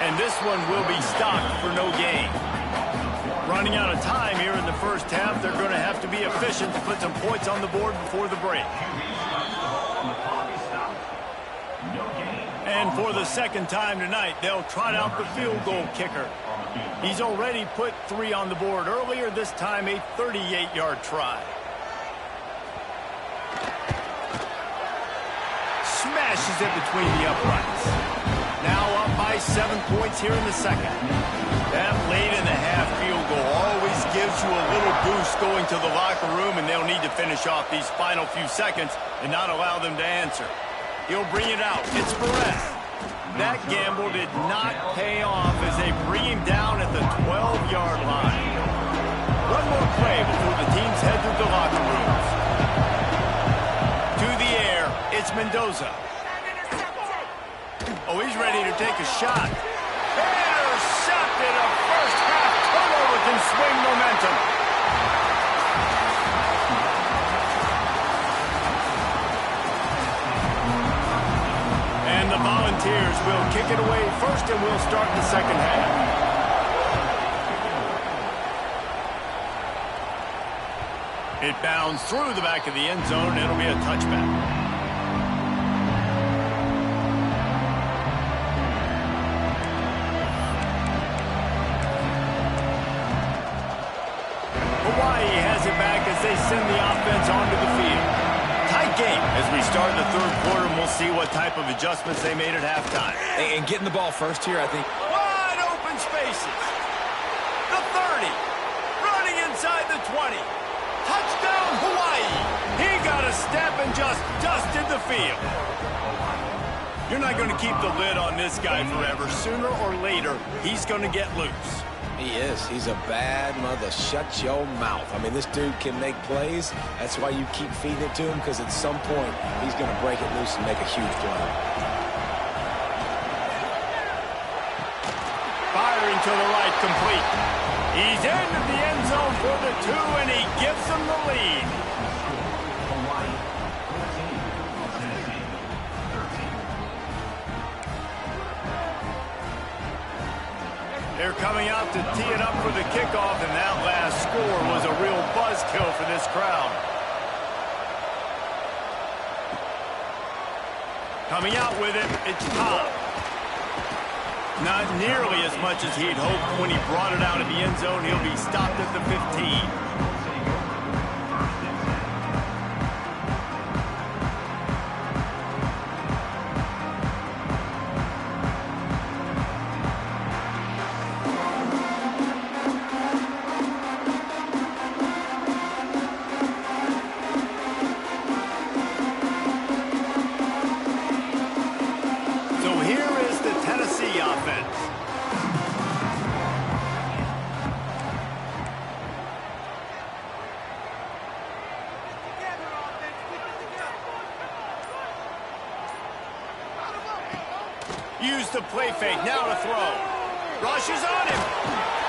And this one will be stopped for no gain. Running out of time here in the 1st half, they're going to have to be efficient to put some points on the board before the break. And for the 2nd time tonight, they'll trot out the field goal kicker. He's already put 3 on the board earlier, this time a 38-yard try. Smashes it between the uprights. Now up by 7 points here in the 2nd. That late in the half field goal always gives you a little boost going to the locker room, and they'll need to finish off these final few seconds and not allow them to answer. He'll bring it out. It's Perez. That gamble did not pay off as they bring him down at the 12-yard line. One more play before the teams head to the locker rooms. To the air, it's Mendoza. Oh, he's ready to take a shot. Intercepted. A first-half turnover can swing momentum. And the Volunteers will kick it away first, and we'll start the 2nd half. It bounds through the back of the end zone, and it'll be a touchback. Hawaii has it back as they send the offense onto the field. Tight game as we start the 3rd quarter, and we'll see what type of adjustments they made at halftime. And getting the ball first here, I think. Wide open spaces. The 30. Running inside the 20. Touchdown, Hawaii. He got a step and just dusted the field. You're not going to keep the lid on this guy forever. Sooner or later, he's going to get loose. He is. He's a bad mother. Shut your mouth. I mean, this dude can make plays. That's why you keep feeding it to him, because at some point, he's going to break it loose and make a huge play. Firing to the right, complete. He's into the end zone for the 2, and he gives them the lead. They're coming out to tee it up for the kickoff, and that last score was a real buzzkill for this crowd. Coming out with it, it's Cobb. Not nearly as much as he'd hoped when he brought it out of the end zone. He'll be stopped at the 15. Use the play fake, now to throw. Rushes on him.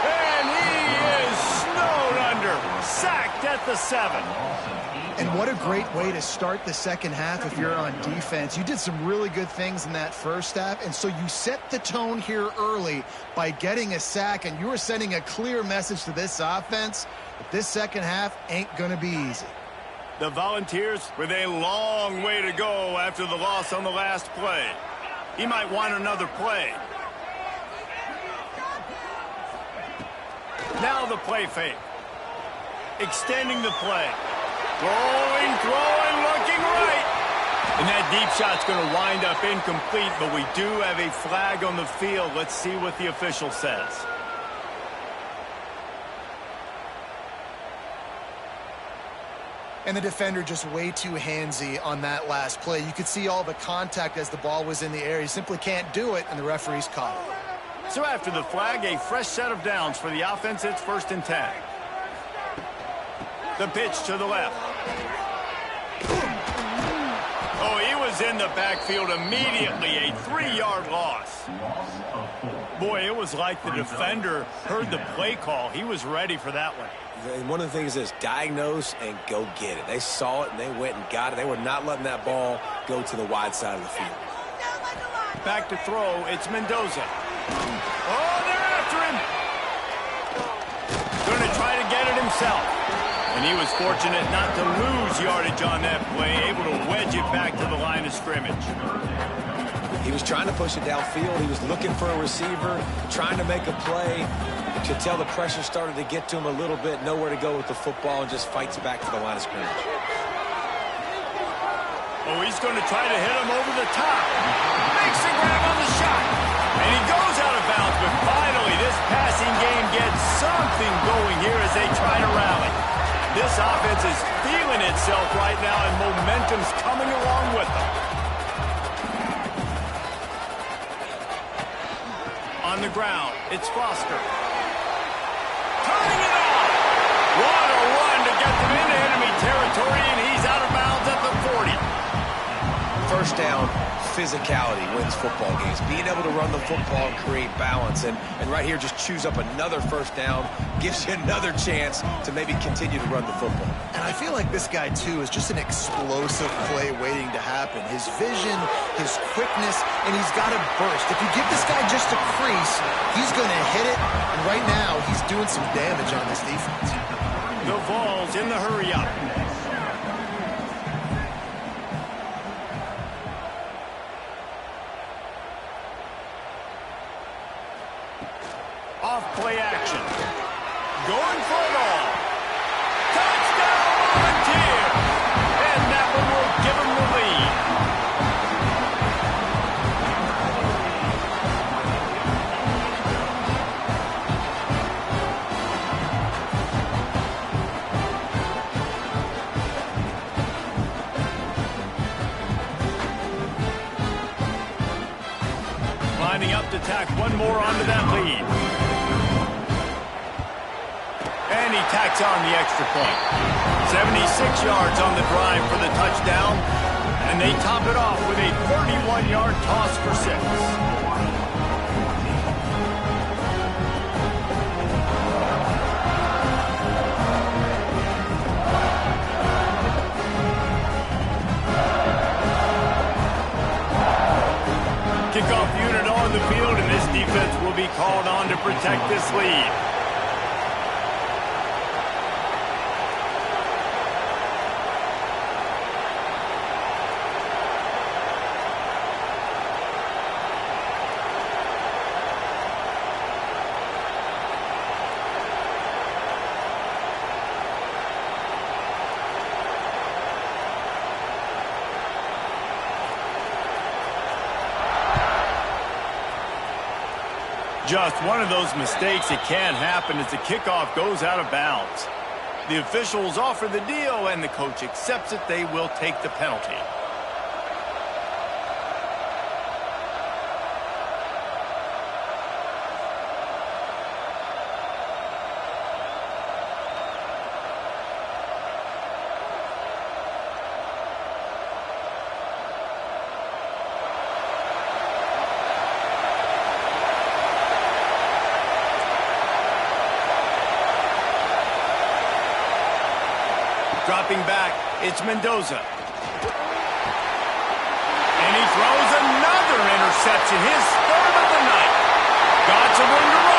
And he is snowed under. Sacked at the 7. And what a great way to start the 2nd half if you're on defense. You did some really good things in that 1st half, and so you set the tone here early by getting a sack, and you were sending a clear message to this offense that this 2nd half ain't going to be easy. The Volunteers with a long way to go after the loss on the last play. He might want another play. Now the play fake. Extending the play. Throwing, looking right. And that deep shot's going to wind up incomplete, but we do have a flag on the field. Let's see what the official says. And the defender just way too handsy on that last play. You could see all the contact as the ball was in the air. He simply can't do it, and the referee's caught it. So after the flag, a fresh set of downs for the offense. It's 1st and 10. The pitch to the left. Oh, he was in the backfield immediately. A 3-yard loss. Boy, it was like the defender heard the play call. He was ready for that one. And one of the things is diagnose and go get it. They saw it and they went and got it. They were not letting that ball go to the wide side of the field. Back to throw, it's Mendoza. Oh, they're after him. Going to try to get it himself. And he was fortunate not to lose yardage on that play, able to wedge it back to the line of scrimmage. He was trying to push it downfield. He was looking for a receiver, trying to make a play. You could tell the pressure started to get to him a little bit, nowhere to go with the football, and just fights back to the line of scrimmage. Oh, he's going to try to hit him over the top. Makes the grab on the shot. And he goes out of bounds, but finally this passing game gets something going here as they try to rally. This offense is feeling itself right now, and momentum's coming along with them. On the ground, it's Foster. Turning it off. What a run to get them into enemy territory, and he's out of bounds at the 40. First down, physicality wins football games. Being able to run the football and create balance. And right here, just choose up another first down, gives you another chance to maybe continue to run the football. And I feel like this guy, too, is just an explosive play waiting to happen. His vision, his quickness, and he's got a burst. If you give this guy just a crease, he's going to hit it. And right now, he's doing some damage on this defense. The Vols in the hurry-up. Off play action. Going for it all. Touchdown, Volunteer! And that one will give him the lead. Lining up to tack one more onto that lead. And he tacks on the extra point. 76 yards on the drive for the touchdown. And they top it off with a 31-yard toss for 6. Kickoff unit on the field, and this defense will be called on to protect this lead. Just one of those mistakes that can happen as the kickoff goes out of bounds. The officials offer the deal, and the coach accepts it. They will take the penalty. Dropping back, it's Mendoza. And he throws another interception, his third of the night. Got some room to